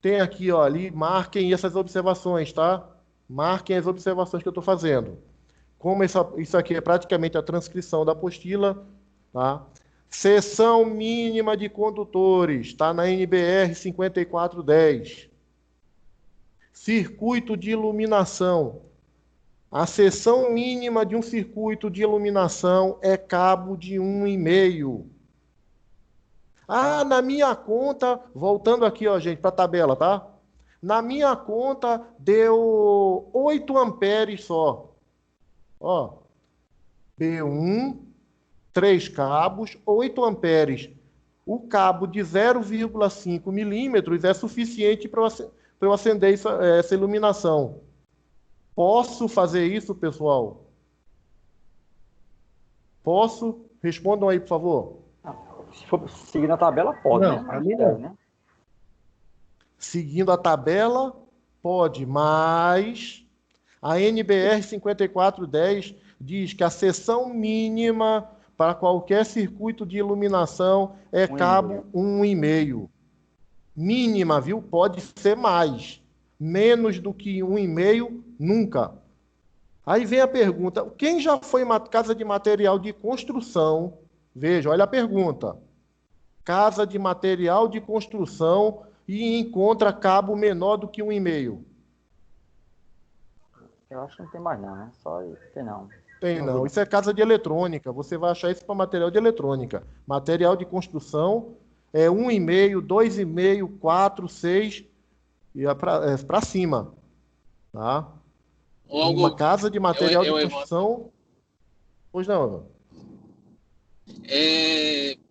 tem aqui, ó, ali, marquem essas observações, tá? Marquem as observações que eu estou fazendo. Como isso aqui é praticamente a transcrição da apostila, tá? Seção mínima de condutores, está na NBR 5410. Circuito de iluminação. A seção mínima de um circuito de iluminação é cabo de 1,5. Ah, na minha conta, voltando aqui, ó, gente, para a tabela, tá? Na minha conta deu 8 amperes só. Ó, B1, 3 cabos, 8 amperes. O cabo de 0,5 milímetros é suficiente para eu acender essa iluminação. Posso fazer isso, pessoal? Posso? Respondam aí, por favor. Se for seguir na tabela, pode, Não, né? pra mim não. Né? Seguindo a tabela, pode, mas a NBR 5410 diz que a seção mínima para qualquer circuito de iluminação é cabo 1,5. Mínima, viu? Pode ser mais. Menos do que 1,5, nunca. Aí vem a pergunta, quem já foi em casa de material de construção? Veja, olha a pergunta. Casa de material de construção e encontra cabo menor do que 1,5. Eu acho que não tem mais não, né? Só tem não. Tem não. Isso é casa de eletrônica. Você vai achar isso para material de eletrônica. Material de construção é 1,5, 2,5, 4, 6 e é para cima. Tá? Uma casa de material de construção... Pois não, Evan.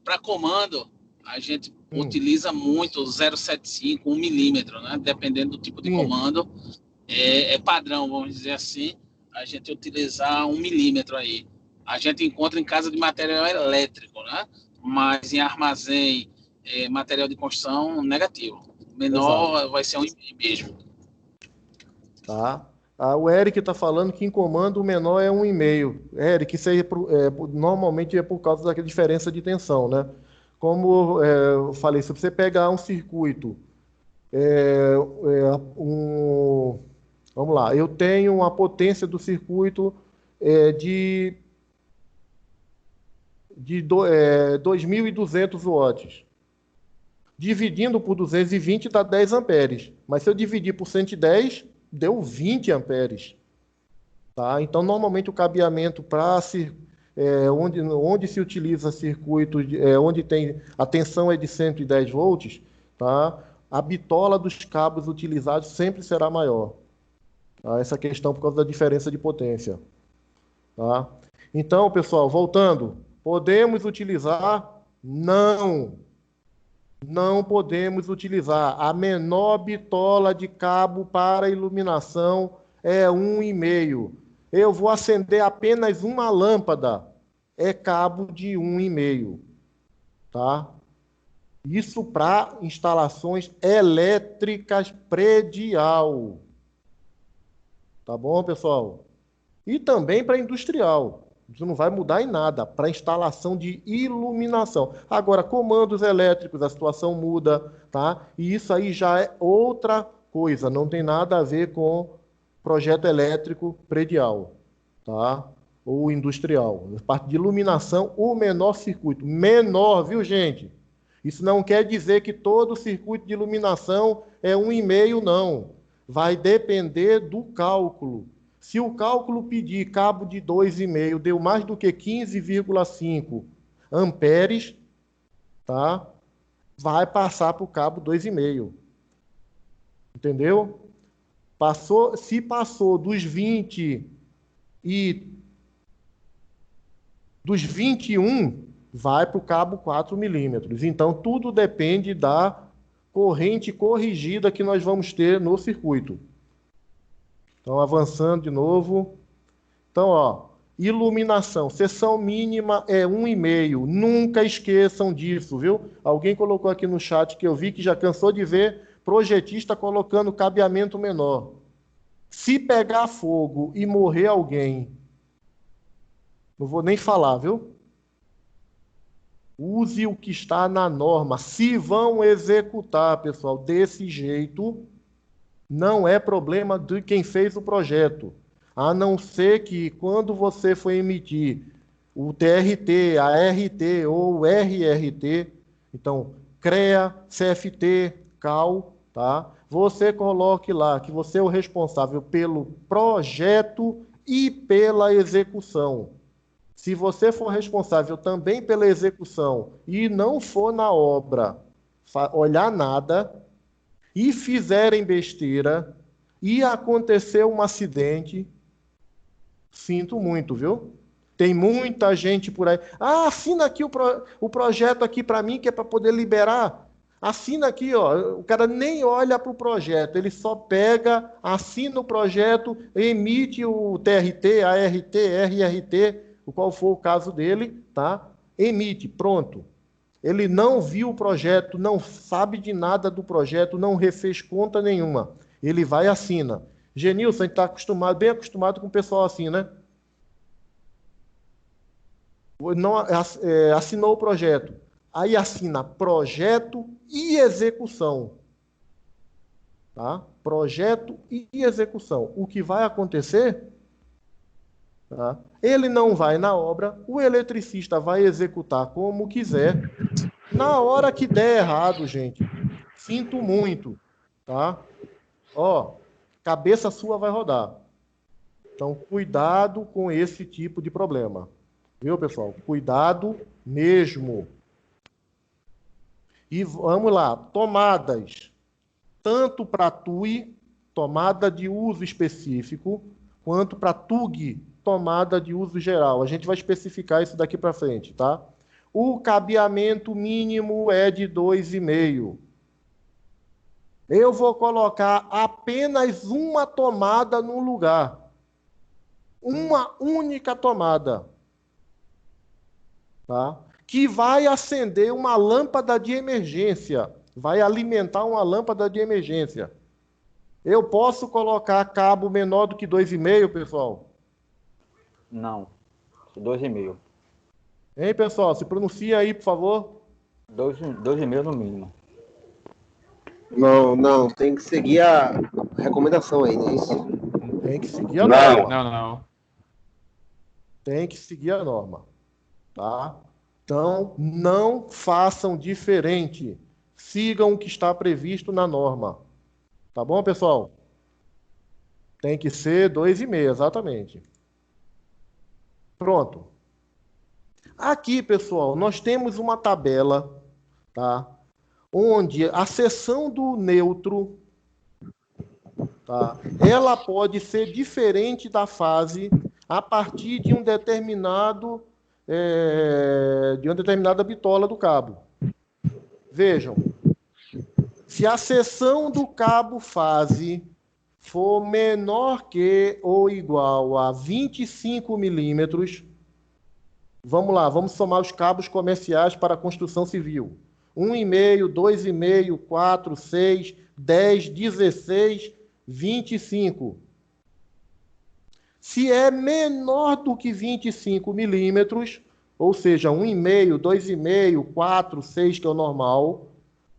Para comando, a gente utiliza muito 0,75, 1 milímetro, né? Dependendo do tipo de comando. É padrão, vamos dizer assim, a gente utilizar 1 milímetro aí. A gente encontra em casa de material elétrico, né? Mas em armazém, material de construção, negativo. Menor Exato. Vai ser 1,5 mesmo. Tá. O Eric está falando que em comando o menor é 1,5. Eric, isso aí normalmente é por causa da diferença de tensão, né? Como eu falei, se você pegar um circuito, vamos lá, eu tenho uma potência do circuito de 2.200 watts. Dividindo por 220 dá 10 amperes. Mas se eu dividir por 110, deu 20 amperes. Tá? Então, normalmente, o cabeamento para onde se utiliza circuito, onde tem a tensão é de 110 volts, tá? A bitola dos cabos utilizados sempre será maior. Tá? Essa questão por causa da diferença de potência. Tá? Então, pessoal, voltando, podemos utilizar? Não. Não podemos utilizar. A menor bitola de cabo para iluminação é 1,5. Eu vou acender apenas uma lâmpada. É cabo de 1,5. Tá? Isso para instalações elétricas predial. Tá bom, pessoal? E também para industrial. Isso não vai mudar em nada para instalação de iluminação. Agora, comandos elétricos, a situação muda, tá? E isso aí já é outra coisa, não tem nada a ver com projeto elétrico predial, tá? Ou industrial. Na parte de iluminação, o menor circuito. Menor, viu, gente? Isso não quer dizer que todo circuito de iluminação é 1,5, não. Vai depender do cálculo. Se o cálculo pedir cabo de 2,5 deu mais do que 15,5 amperes, tá? Vai passar para o cabo 2,5. Entendeu? Se passou dos 20 e dos 21, vai para o cabo 4 milímetros. Então, tudo depende da corrente corrigida que nós vamos ter no circuito. Então, avançando de novo. Então, ó, iluminação. Seção mínima é 1,5. Nunca esqueçam disso, viu? Alguém colocou aqui no chat que eu vi que já cansou de ver projetista colocando cabeamento menor. Se pegar fogo e morrer alguém, não vou nem falar, viu? Use o que está na norma. Se vão executar, pessoal, desse jeito, não é problema de quem fez o projeto. A não ser que, quando você for emitir o TRT, a RT ou o RRT, então, CREA, CFT, CAL, tá? Você coloque lá que você é o responsável pelo projeto e pela execução. Se você for responsável também pela execução e não for na obra olhar nada e fizerem besteira e acontecer um acidente, Sinto muito, viu? Tem muita gente por aí. Ah, assina aqui o projeto aqui para mim, que é para poder liberar. Assina aqui, ó. O cara nem olha para o projeto, ele só pega, assina o projeto, emite o TRT, ART, RRT, o qual for o caso dele, tá? Emite, pronto. Ele não viu o projeto, não sabe de nada do projeto, não refez conta nenhuma. Ele vai e assina. Genilson, a gente está acostumado, bem acostumado com o pessoal assim, né? Não, assinou o projeto. Aí assina projeto e execução. Tá? Projeto e execução. O que vai acontecer? Tá? Ele não vai na obra, o eletricista vai executar como quiser. Na hora que der errado, gente, sinto muito, tá? Ó, cabeça sua vai rodar. Então, cuidado com esse tipo de problema. Viu, pessoal? Cuidado mesmo. E vamos lá, tomadas. Tanto para TUI, tomada de uso específico, quanto para TUG, tomada de uso geral. A gente vai especificar isso daqui para frente, tá? O cabeamento mínimo é de 2,5. Eu vou colocar apenas uma tomada no lugar. Uma única tomada. Tá? Que vai acender uma lâmpada de emergência. Vai alimentar uma lâmpada de emergência. Eu posso colocar cabo menor do que 2,5, pessoal? Não. 2,5. Hein, pessoal? Se pronuncia aí, por favor. 2,5 no mínimo. Não, tem que seguir a recomendação aí, não é isso? Tem que seguir a norma. Não. Tem que seguir a norma. Tá? Então, não façam diferente. Sigam o que está previsto na norma. Tá bom, pessoal? Tem que ser 2,5, exatamente. Pronto. Aqui, pessoal, nós temos uma tabela, tá? Onde a seção do neutro, tá? Ela pode ser diferente da fase a partir de uma determinada bitola do cabo. Vejam, se a seção do cabo fase for menor que ou igual a 25 milímetros, vamos lá, vamos somar os cabos comerciais para a construção civil. 1,5, 2,5, 4, 6, 10, 16, 25. Se é menor do que 25 milímetros, ou seja, 1,5, 2,5, 4, 6, que é o normal,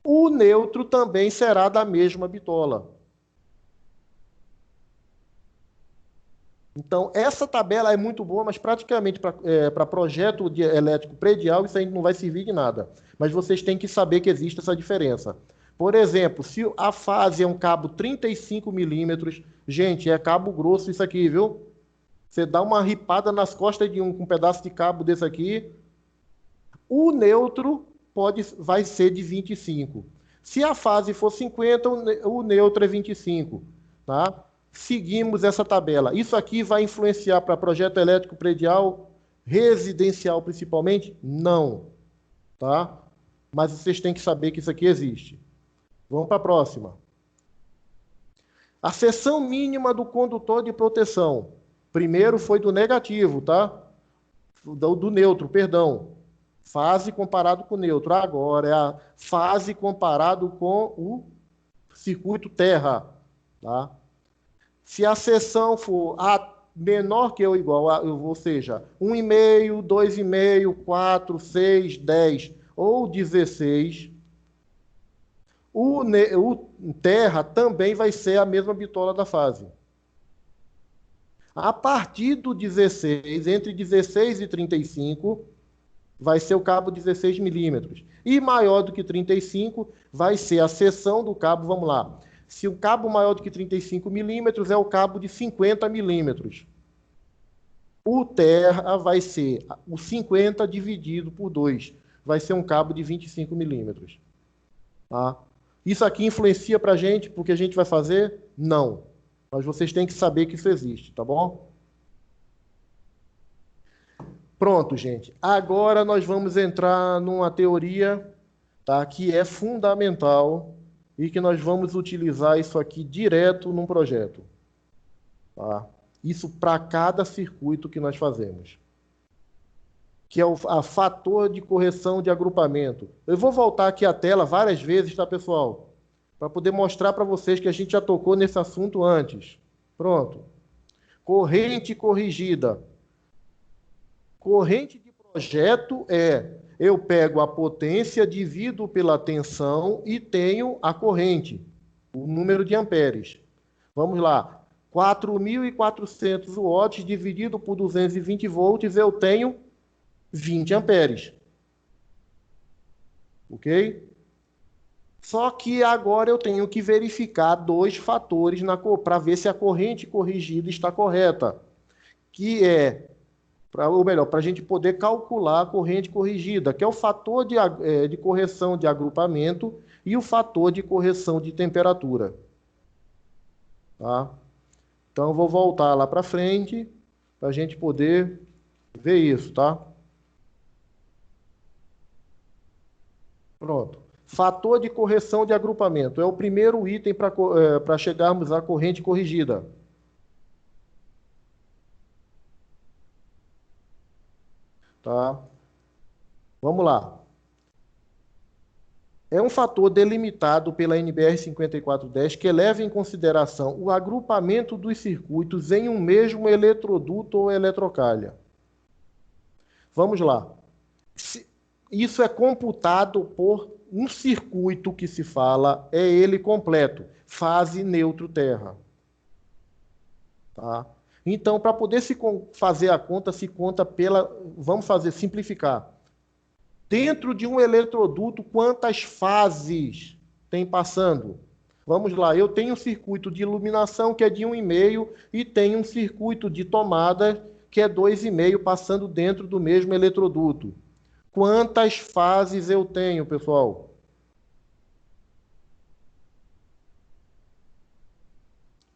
o neutro também será da mesma bitola. Então, essa tabela é muito boa, mas praticamente para projeto elétrico predial, isso aí não vai servir de nada. Mas vocês têm que saber que existe essa diferença. Por exemplo, se a fase é um cabo 35 milímetros, gente, é cabo grosso isso aqui, viu? Você dá uma ripada nas costas de com um pedaço de cabo desse aqui, o neutro vai ser de 25. Se a fase for 50, o neutro é 25, tá? Seguimos essa tabela. Isso aqui vai influenciar para projeto elétrico predial, residencial principalmente? Não, tá? Mas vocês têm que saber que isso aqui existe. Vamos para a próxima. A seção mínima do condutor de proteção. Primeiro foi do negativo, tá? Do neutro, perdão. Fase comparado com o neutro. Agora é a fase comparado com o circuito terra, tá? Se a seção for menor que ou igual, ou seja, 1,5, 2,5, 4, 6, 10 ou 16, o terra também vai ser a mesma bitola da fase. A partir do 16, entre 16 e 35, vai ser o cabo 16 milímetros. E maior do que 35 vai ser a seção do cabo, vamos lá. Se o cabo maior do que 35 milímetros é o cabo de 50 milímetros. O terra vai ser o 50 dividido por 2. Vai ser um cabo de 25 milímetros. Tá? Isso aqui influencia para a gente porque a gente vai fazer? Não. Mas vocês têm que saber que isso existe, tá bom? Pronto, gente. Agora nós vamos entrar numa teoria, tá, que é fundamental e que nós vamos utilizar isso aqui direto num projeto. Tá? Isso para cada circuito que nós fazemos. Que é o fator de correção de agrupamento. Eu vou voltar aqui a tela várias vezes, tá, pessoal? Para poder mostrar para vocês que a gente já tocou nesse assunto antes. Pronto. Corrente corrigida. Corrente de projeto eu pego a potência, divido pela tensão e tenho a corrente, o número de amperes. Vamos lá. 4.400 watts dividido por 220 volts, eu tenho 20 amperes. Ok? Só que agora eu tenho que verificar dois fatores para ver se a corrente corrigida está correta. Que é, ou melhor, para a gente poder calcular a corrente corrigida, que é o fator de correção de agrupamento e o fator de correção de temperatura. Tá? Então, eu vou voltar lá para frente para a gente poder ver isso, tá? Pronto. Fator de correção de agrupamento. É o primeiro item para chegarmos à corrente corrigida. Tá? Vamos lá. É um fator delimitado pela NBR 5410 que leva em consideração o agrupamento dos circuitos em um mesmo eletroduto ou eletrocalha. Vamos lá. Isso é computado por um circuito que se fala, é ele completo, fase, neutro, terra. Tá? Então, para poder fazer a conta, se conta vamos simplificar. Dentro de um eletroduto, quantas fases tem passando? Vamos lá, eu tenho um circuito de iluminação que é de 1,5 e tenho um circuito de tomada que é 2,5 passando dentro do mesmo eletroduto. Quantas fases eu tenho, pessoal?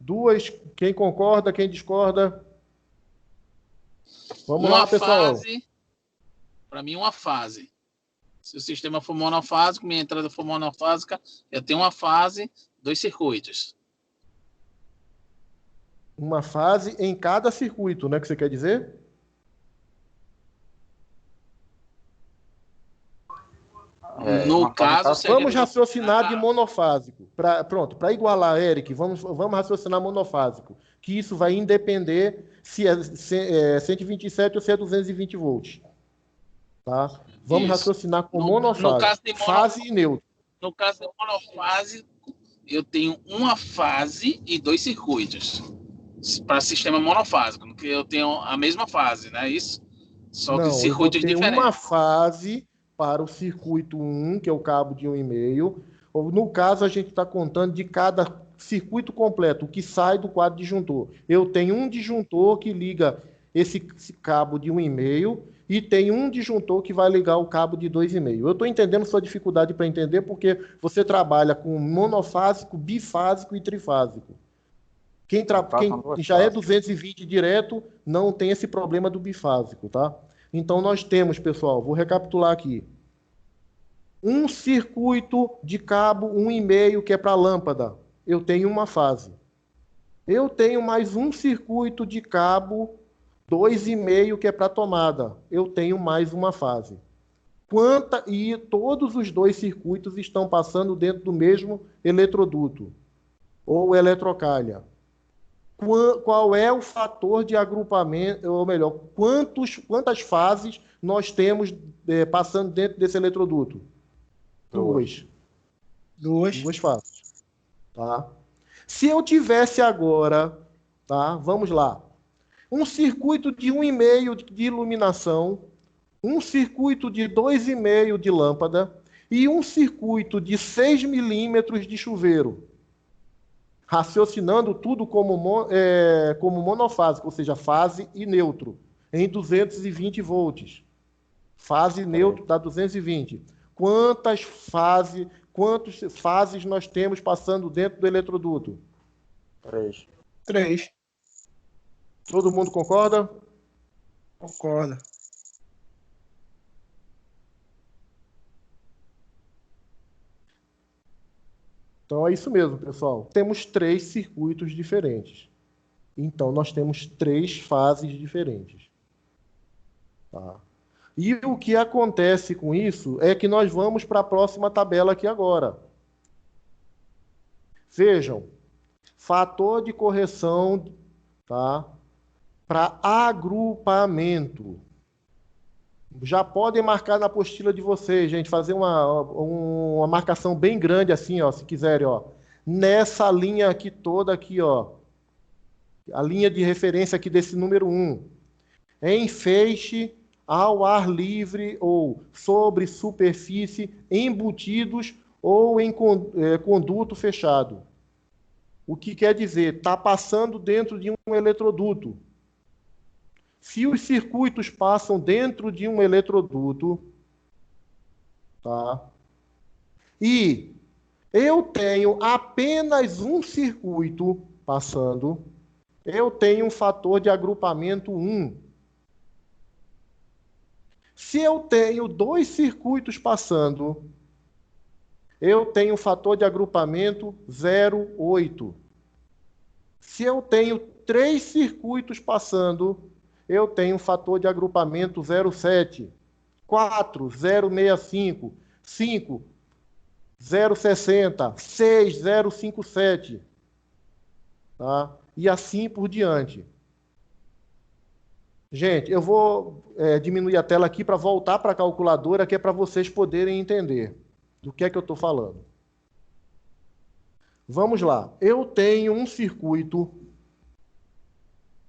Duas. Quem concorda, quem discorda? Vamos lá, pessoal. Para mim, uma fase. Se o sistema for monofásico, minha entrada for monofásica, eu tenho uma fase, 2 circuitos. Uma fase em cada circuito, né? Que você quer dizer? No caso, vamos raciocinar de monofásico. Pronto, para igualar, Eric, vamos raciocinar monofásico. Que isso vai independer se é 127 ou se é 220 volts. Tá? Vamos raciocinar com monofásico. Fase e neutro. No caso de monofásico, eu tenho uma fase e 2 circuitos. Para sistema monofásico, porque eu tenho a mesma fase, não é isso? Só que circuitos diferentes. Uma fase para o circuito 1, que é o cabo de 1,5. No caso, a gente está contando de cada circuito completo, o que sai do quadro disjuntor. Eu tenho um disjuntor que liga esse cabo de 1,5 e tem um disjuntor que vai ligar o cabo de 2,5. Eu estou entendendo sua dificuldade para entender porque você trabalha com monofásico, bifásico e trifásico. Quem já é 220 direto não tem esse problema do bifásico, tá? Então, nós temos, pessoal, vou recapitular aqui. Um circuito de cabo 1,5 que é para lâmpada. Eu tenho uma fase. Eu tenho mais um circuito de cabo 2,5 que é para tomada. Eu tenho mais uma fase. E todos os dois circuitos estão passando dentro do mesmo eletroduto ou eletrocalha. Qual é o fator de agrupamento, ou melhor, quantas fases nós temos passando dentro desse eletroduto? Duas fases. Tá? Se eu tivesse agora, tá? Vamos lá, um circuito de 1,5 de iluminação, um circuito de 2,5 de lâmpada e um circuito de 6 milímetros de chuveiro. Raciocinando tudo como monofásico, ou seja, fase e neutro, em 220 volts. Fase e neutro dá 220. Quantas fases nós temos passando dentro do eletroduto? 3. Todo mundo concorda? Concordo. Então é isso mesmo, pessoal. Temos 3 circuitos diferentes. Então nós temos 3 fases diferentes. Tá? E o que acontece com isso é que nós vamos para a próxima tabela aqui agora. Vejam, fator de correção, tá? Para agrupamento. Já podem marcar na apostila de vocês, gente, fazer uma marcação bem grande assim, ó, se quiserem, ó. Nessa linha aqui toda aqui, ó. A linha de referência aqui desse número 1. Em feixe, ao ar livre ou sobre superfície, embutidos ou em conduto fechado. O que quer dizer? Está passando dentro de um eletroduto. Se os circuitos passam dentro de um eletroduto, tá? E eu tenho apenas um circuito passando, eu tenho um fator de agrupamento 1. Se eu tenho 2 circuitos passando, eu tenho um fator de agrupamento 0,8. Se eu tenho 3 circuitos passando, eu tenho um fator de agrupamento 0,7. 4, 0,65. 5, 0,60. 6, 0,57. Tá? E assim por diante. Gente, eu vou diminuir a tela aqui para voltar para a calculadora, que é para vocês poderem entender do que é que eu estou falando. Vamos lá. Eu tenho um circuito.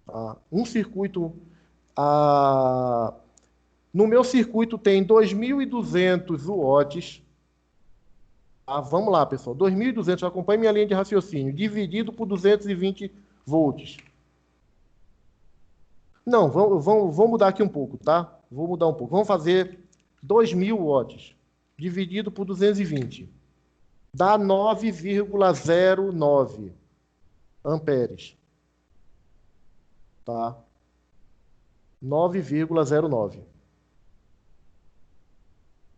Tá? Um circuito. No meu circuito tem 2.200 watts. Tá? Vamos lá, pessoal. 2.200, acompanhe minha linha de raciocínio. Dividido por 220 volts. Não, vamos mudar aqui um pouco, tá? Vou mudar um pouco. Vamos fazer 2.000 watts dividido por 220. Dá 9,09 amperes. Tá? 9,09.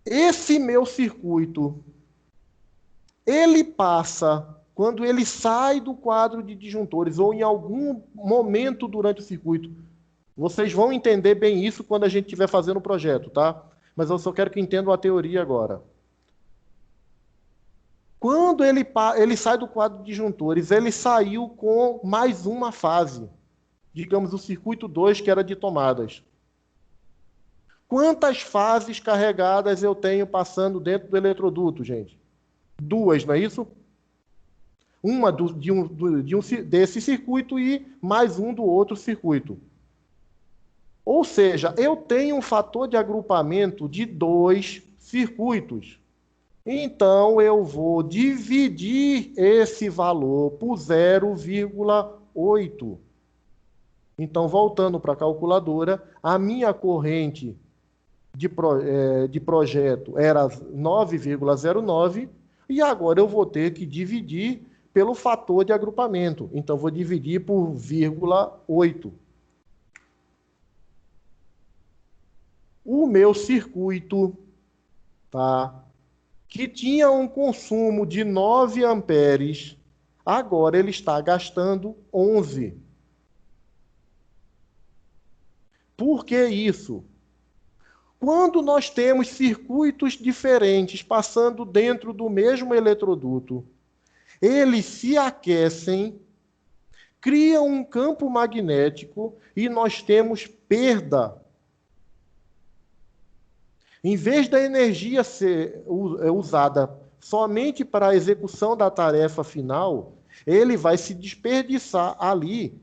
Esse meu circuito, ele passa, quando ele sai do quadro de disjuntores, ou em algum momento durante o circuito, vocês vão entender bem isso quando a gente estiver fazendo o projeto, tá? Mas eu só quero que entendam a teoria agora. Quando ele sai do quadro de disjuntores, ele saiu com mais uma fase. Digamos, o circuito 2, que era de tomadas. Quantas fases carregadas eu tenho passando dentro do eletroduto, gente? 2, não é isso? Uma desse circuito e mais um do outro circuito. Ou seja, eu tenho um fator de agrupamento de 2 circuitos. Então, eu vou dividir esse valor por 0,8. Então, voltando para a calculadora, a minha corrente de projeto era 9,09 e agora eu vou ter que dividir pelo fator de agrupamento. Então, vou dividir por 0,8. O meu circuito, tá, que tinha um consumo de 9 amperes, agora ele está gastando 11. Por que isso? Quando nós temos circuitos diferentes passando dentro do mesmo eletroduto, eles se aquecem, criam um campo magnético e nós temos perda. Em vez da energia ser usada somente para a execução da tarefa final, ele vai se desperdiçar ali,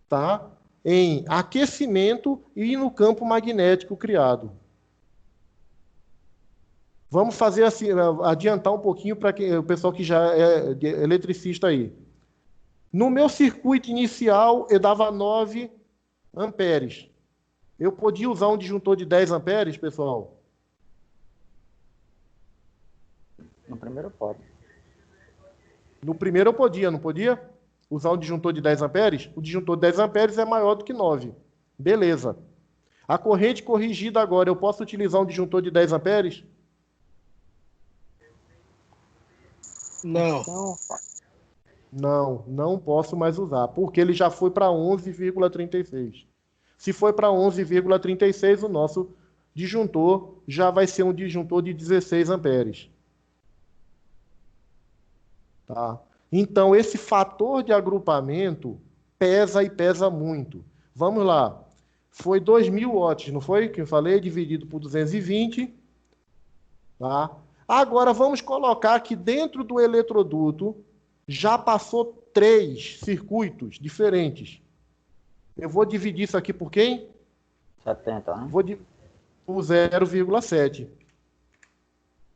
tá? Em aquecimento e no campo magnético criado. Vamos fazer assim, adiantar um pouquinho para o pessoal que já é eletricista aí. No meu circuito inicial, eu dava 9 amperes. Eu podia usar um disjuntor de 10 amperes, pessoal? No primeiro pode. No primeiro eu podia, não podia? Usar um disjuntor de 10 amperes? O disjuntor de 10 amperes é maior do que 9. Beleza. A corrente corrigida agora, eu posso utilizar um disjuntor de 10 amperes? Não. Então, Não posso mais usar, porque ele já foi para 11,36. Se foi para 11,36, o nosso disjuntor já vai ser um disjuntor de 16 amperes. Tá? Então, esse fator de agrupamento pesa e pesa muito. Vamos lá. Foi 2.000 watts, não foi? Que eu falei, dividido por 220. Tá? Agora, vamos colocar que dentro do eletroduto já passou 3 circuitos diferentes. Eu vou dividir isso aqui por quem? 70, né? Vou por 0,7.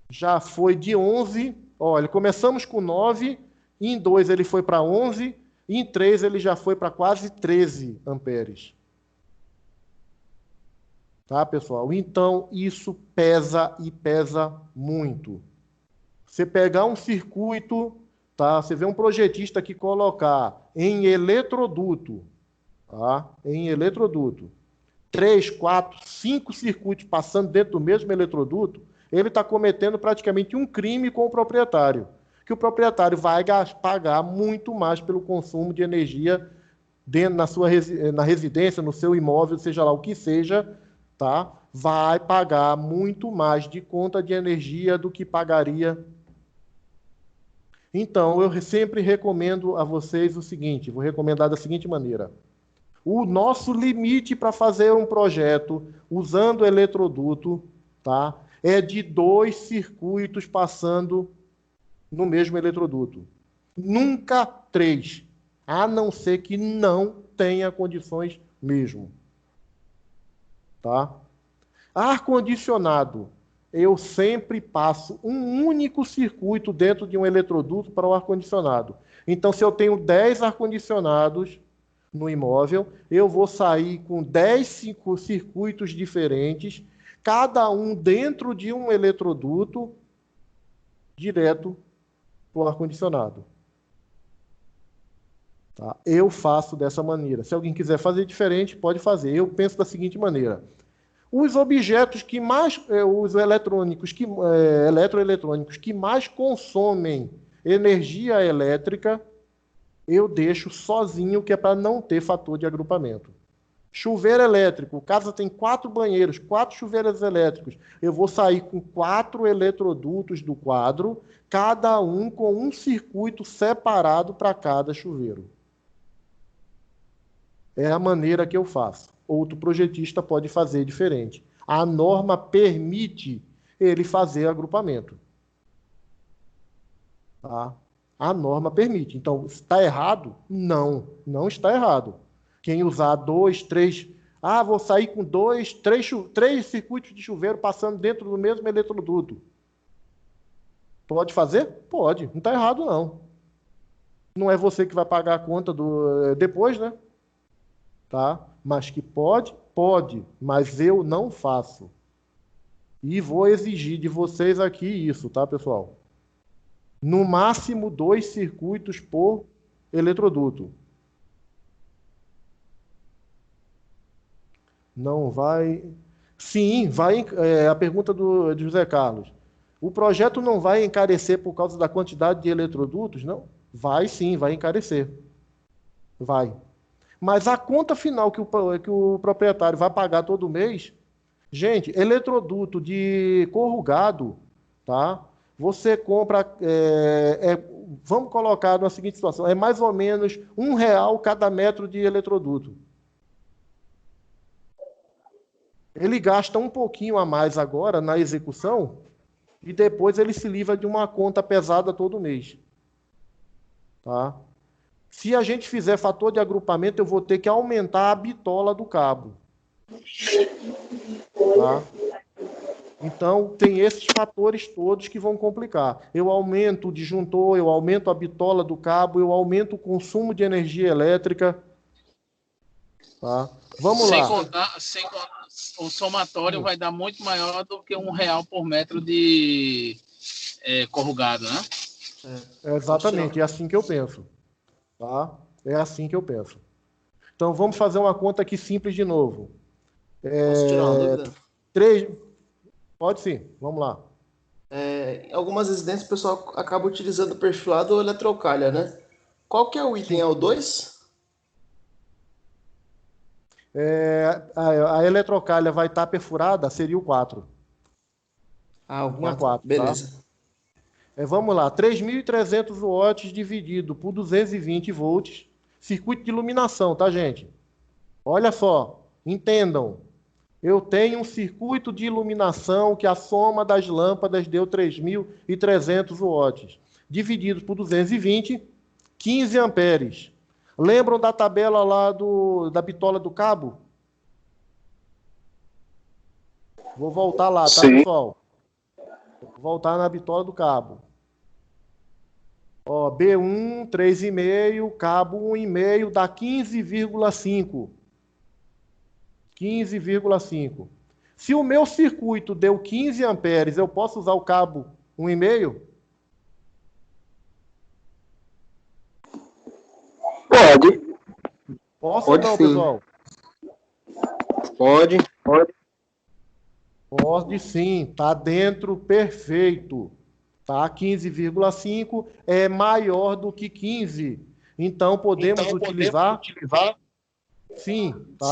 Já foi de 11. Olha, começamos com 9, em 2 ele foi para 11, e em 3 ele já foi para quase 13 amperes. Tá, pessoal? Então, isso pesa e pesa muito. Você pegar um circuito, tá? Você vê um projetista que colocar em eletroduto, tá? Em eletroduto, 3, 4, 5 circuitos passando dentro do mesmo eletroduto, ele está cometendo praticamente um crime com o proprietário. Que o proprietário vai pagar muito mais pelo consumo de energia dentro na residência, no seu imóvel, seja lá o que seja, tá? Vai pagar muito mais de conta de energia do que pagaria. Então, eu sempre recomendo a vocês o seguinte, vou recomendar da seguinte maneira. O nosso limite para fazer um projeto usando eletroduto, tá? É de 2 circuitos passando no mesmo eletroduto. Nunca 3, a não ser que não tenha condições mesmo. Tá? Ar-condicionado. Eu sempre passo um único circuito dentro de um eletroduto para o ar-condicionado. Então, se eu tenho 10 ar-condicionados no imóvel, eu vou sair com 10 circuitos diferentes, cada um dentro de um eletroduto, direto para o ar-condicionado. Tá? Eu faço dessa maneira. Se alguém quiser fazer diferente, pode fazer. Eu penso da seguinte maneira. Os objetos que mais, os eletroeletrônicos que mais consomem energia elétrica, eu deixo sozinho, que é para não ter fator de agrupamento. Chuveiro elétrico, casa tem 4 banheiros, 4 chuveiros elétricos. Eu vou sair com 4 eletrodutos do quadro, cada um com um circuito separado para cada chuveiro. É a maneira que eu faço. Outro projetista pode fazer diferente. A norma permite ele fazer agrupamento. Tá? A norma permite. Então, está errado? Não, não está errado. Quem usar 2, 3... vou sair com 2, 3 circuitos de chuveiro passando dentro do mesmo eletroduto. Pode fazer? Pode. Não está errado, não. Não é você que vai pagar a conta depois, né? Tá? Mas que pode? Pode. Mas eu não faço. E vou exigir de vocês aqui isso, tá, pessoal? No máximo 2 circuitos por eletroduto. Não vai... Sim, vai. A pergunta do José Carlos. O projeto não vai encarecer por causa da quantidade de eletrodutos? Não. Vai sim, vai encarecer. Vai. Mas a conta final que o proprietário vai pagar todo mês, gente, eletroduto de corrugado, tá? Você compra, vamos colocar na seguinte situação, é mais ou menos R$1 cada metro de eletroduto. Ele gasta um pouquinho a mais agora na execução e depois ele se livra de uma conta pesada todo mês. Tá? Se a gente fizer fator de agrupamento, eu vou ter que aumentar a bitola do cabo. Tá? Então, tem esses fatores todos que vão complicar. Eu aumento o disjuntor, eu aumento a bitola do cabo, eu aumento o consumo de energia elétrica. Tá? Vamos lá. Sem contar, o somatório vai dar muito maior do que R$1 por metro de corrugado, né? Exatamente, é assim que eu penso. Tá? É assim que eu penso. Então, vamos fazer uma conta aqui simples de novo. Posso tirar uma dúvida? 3... Pode sim, vamos lá. Em algumas residências o pessoal acaba utilizando o perfilado ou eletrocalha, né? Qual que é o item? É o 2? A eletrocalha vai estar perfurada, seria o 4. Ah, o Linha 4. 4, tá? Beleza. Vamos lá, 3.300 watts dividido por 220 volts, circuito de iluminação, tá, gente? Olha só, entendam. Eu tenho um circuito de iluminação que a soma das lâmpadas deu 3.300 watts, dividido por 220, 15 amperes. Lembram da tabela lá da bitola do cabo? Vou voltar lá, tá, pessoal? Vou voltar na bitola do cabo. Ó, B1, 3,5, cabo 1,5 dá 15,5. 15,5. Se o meu circuito deu 15 amperes, eu posso usar o cabo 1,5? Pode. Posso Pode ou não, sim. pessoal? Pode. Pode sim, tá dentro, perfeito. Tá? 15,5 é maior do que 15. Então podemos utilizar? Sim, tá?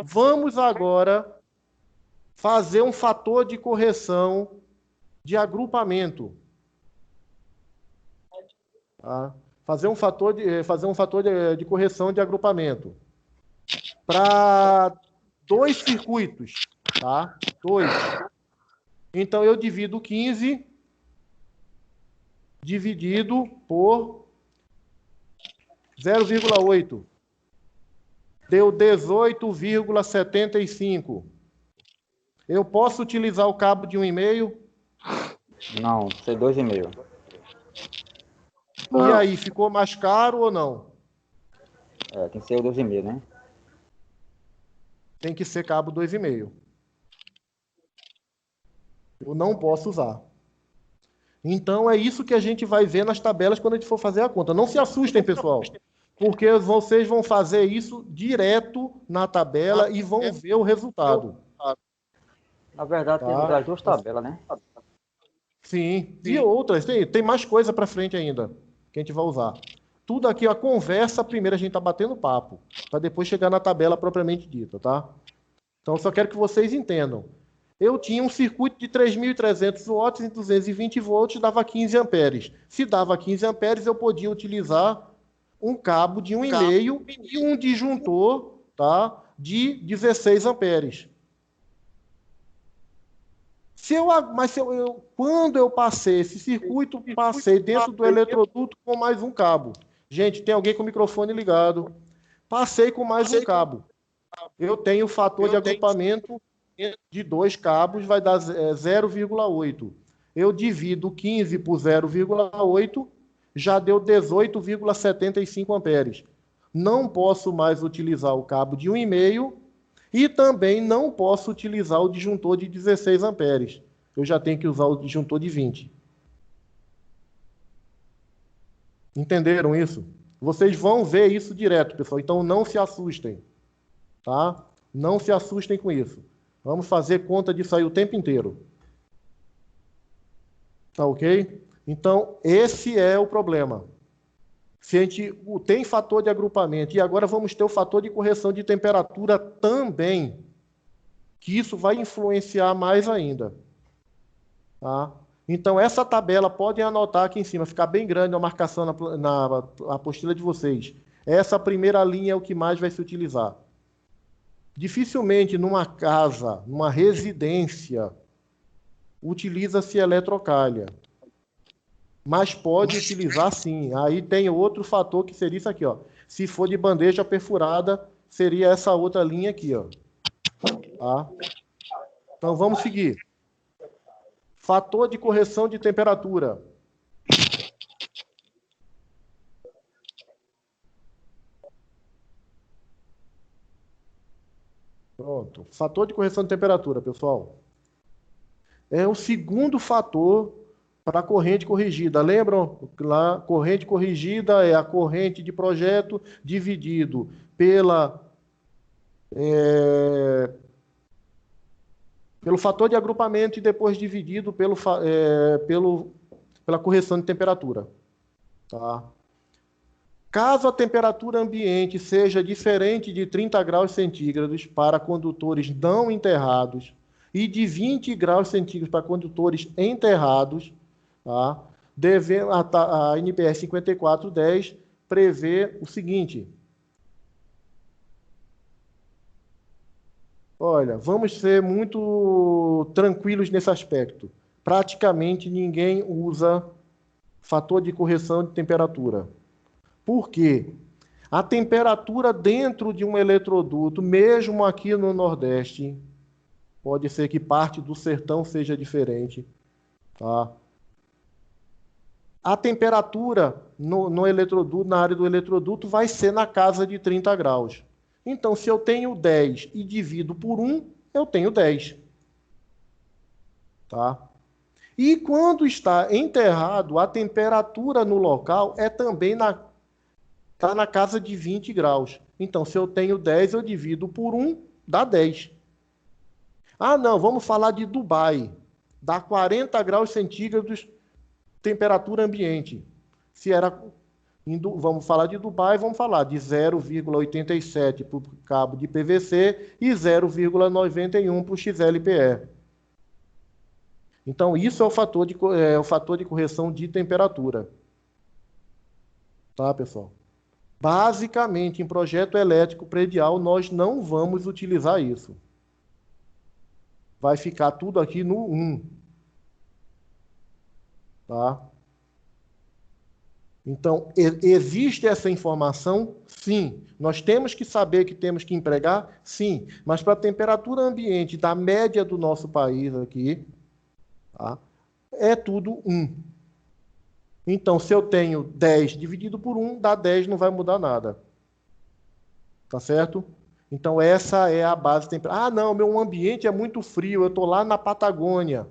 Vamos agora fazer um fator de correção de agrupamento. Tá? Fazer um fator de correção de agrupamento. Para 2 circuitos, tá? 2. Então eu divido 15 dividido por 0,8. Deu 18,75. Eu posso utilizar o cabo de 1,5? Não, ser 2,5. E aí, ficou mais caro ou não? Tem que ser o 2,5, né? Tem que ser cabo 2,5. Eu não posso usar. Então, é isso que a gente vai ver nas tabelas quando a gente for fazer a conta. Não se assustem, pessoal, porque vocês vão fazer isso direto na tabela e vão ver o resultado. Na verdade, Tá. temos as duas tabelas, né? Sim. E outras. Tem mais coisa para frente ainda que a gente vai usar. Tudo aqui, a conversa, primeiro a gente está batendo papo, para depois chegar na tabela propriamente dita, tá? Então, só quero que vocês entendam. Eu tinha um circuito de 3.300 watts em 220 volts, dava 15 amperes. Se dava 15 amperes, eu podia utilizar um cabo de 1,5 e um disjuntor, tá, de 16 amperes. Quando eu passei esse circuito, passei dentro do eletroduto com mais um cabo. Gente, tem alguém com o microfone ligado. Passei com mais um cabo. Eu tenho o fator de agrupamento de 2 cabos, vai dar 0,8. Eu divido 15 por 0,8, já deu 18,75 amperes. Não posso mais utilizar o cabo de 1,5 e também não posso utilizar o disjuntor de 16 amperes. Eu já tenho que usar o disjuntor de 20. Entenderam isso? Vocês vão ver isso direto, pessoal. Então não se assustem, tá? Não se assustem com isso. Vamos fazer conta disso aí o tempo inteiro. Tá ok? Então, esse é o problema. Se a gente tem fator de agrupamento e agora vamos ter o fator de correção de temperatura também, que isso vai influenciar mais ainda. Tá? Então, essa tabela, podem anotar aqui em cima, ficar bem grande a marcação na apostila de vocês. Essa primeira linha é o que mais vai se utilizar. Dificilmente, numa casa, numa residência, utiliza-se eletrocalha. Mas pode utilizar sim. Aí tem outro fator que seria isso aqui, ó. Se for de bandeja perfurada, seria essa outra linha aqui, ó. Tá? Então vamos seguir. Fator de correção de temperatura. Pronto. Fator de correção de temperatura, pessoal. É o segundo fator para a corrente corrigida. Lembram? Lá, corrente corrigida é a corrente de projeto dividido pela pelo fator de agrupamento e depois dividido pela correção de temperatura. Tá? Caso a temperatura ambiente seja diferente de 30 graus centígrados para condutores não enterrados e de 20 graus centígrados para condutores enterrados, tá? A NBR 5410 prevê o seguinte. Olha, vamos ser muito tranquilos nesse aspecto. Praticamente ninguém usa fator de correção de temperatura. Por quê? A temperatura dentro de um eletroduto, mesmo aqui no Nordeste, pode ser que parte do sertão seja diferente, tá? A temperatura no eletroduto, na área do eletroduto, vai ser na casa de 30 graus. Então, se eu tenho 10 e divido por 1, eu tenho 10. Tá? E quando está enterrado, a temperatura no local é também está na casa de 20 graus. Então, se eu tenho 10, eu divido por 1, dá 10. Ah, não, vamos falar de Dubai. Dá 40 graus centígrados temperatura ambiente. Se era... Vamos falar de Dubai, vamos falar de 0,87 para o cabo de PVC e 0,91 para o XLPE. Então, isso é o fator de correção de temperatura. Tá, pessoal? Basicamente, em projeto elétrico predial, nós não vamos utilizar isso. Vai ficar tudo aqui no 1. Tá? Então, existe essa informação? Sim. Nós temos que saber que temos que empregar? Sim. Mas para a temperatura ambiente da média do nosso país aqui, tá? É tudo 1. Então, se eu tenho 10 dividido por 1, dá 10, não vai mudar nada. Tá certo? Então, essa é a base. Ah, não, meu ambiente é muito frio, eu estou lá na Patagônia.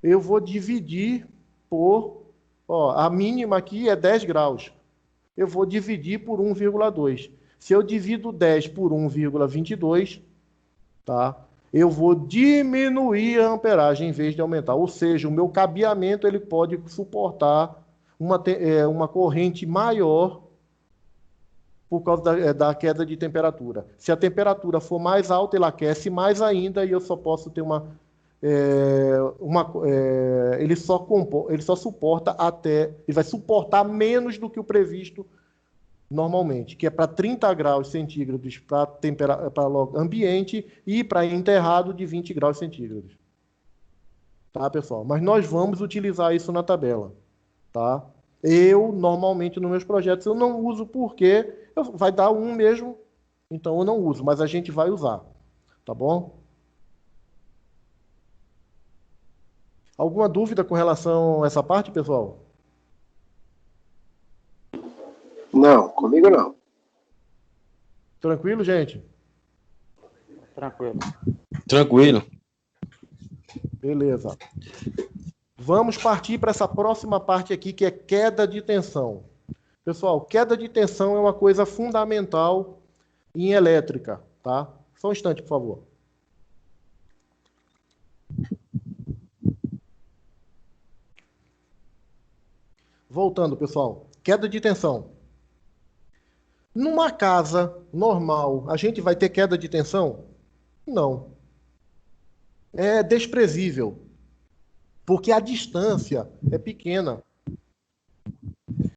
Eu vou dividir por... a mínima aqui é 10 graus. Eu vou dividir por 1,2. Se eu divido 10 por 1,22, tá? Eu vou diminuir a amperagem em vez de aumentar. Ou seja, o meu cabeamento ele pode suportar uma corrente maior por causa da queda de temperatura. Se a temperatura for mais alta, ele aquece mais ainda e eu só posso ter ele só suporta ele vai suportar menos do que o previsto normalmente, que é para 30 graus centígrados para ambiente e para enterrado de 20 graus centígrados. Tá, pessoal? Mas nós vamos utilizar isso na tabela. Tá? Eu, normalmente, nos meus projetos, eu não uso porque vai dar 1 mesmo, então eu não uso, mas a gente vai usar. Tá bom? Alguma dúvida com relação a essa parte, pessoal? Não, comigo não. Tranquilo, gente? Tranquilo. Tranquilo. Beleza. Vamos partir para essa próxima parte aqui, que é queda de tensão. Pessoal, queda de tensão é uma coisa fundamental em elétrica, tá? Só um instante, por favor. Voltando, pessoal. Queda de tensão. Numa casa normal, a gente vai ter queda de tensão? Não. É desprezível. Porque a distância é pequena.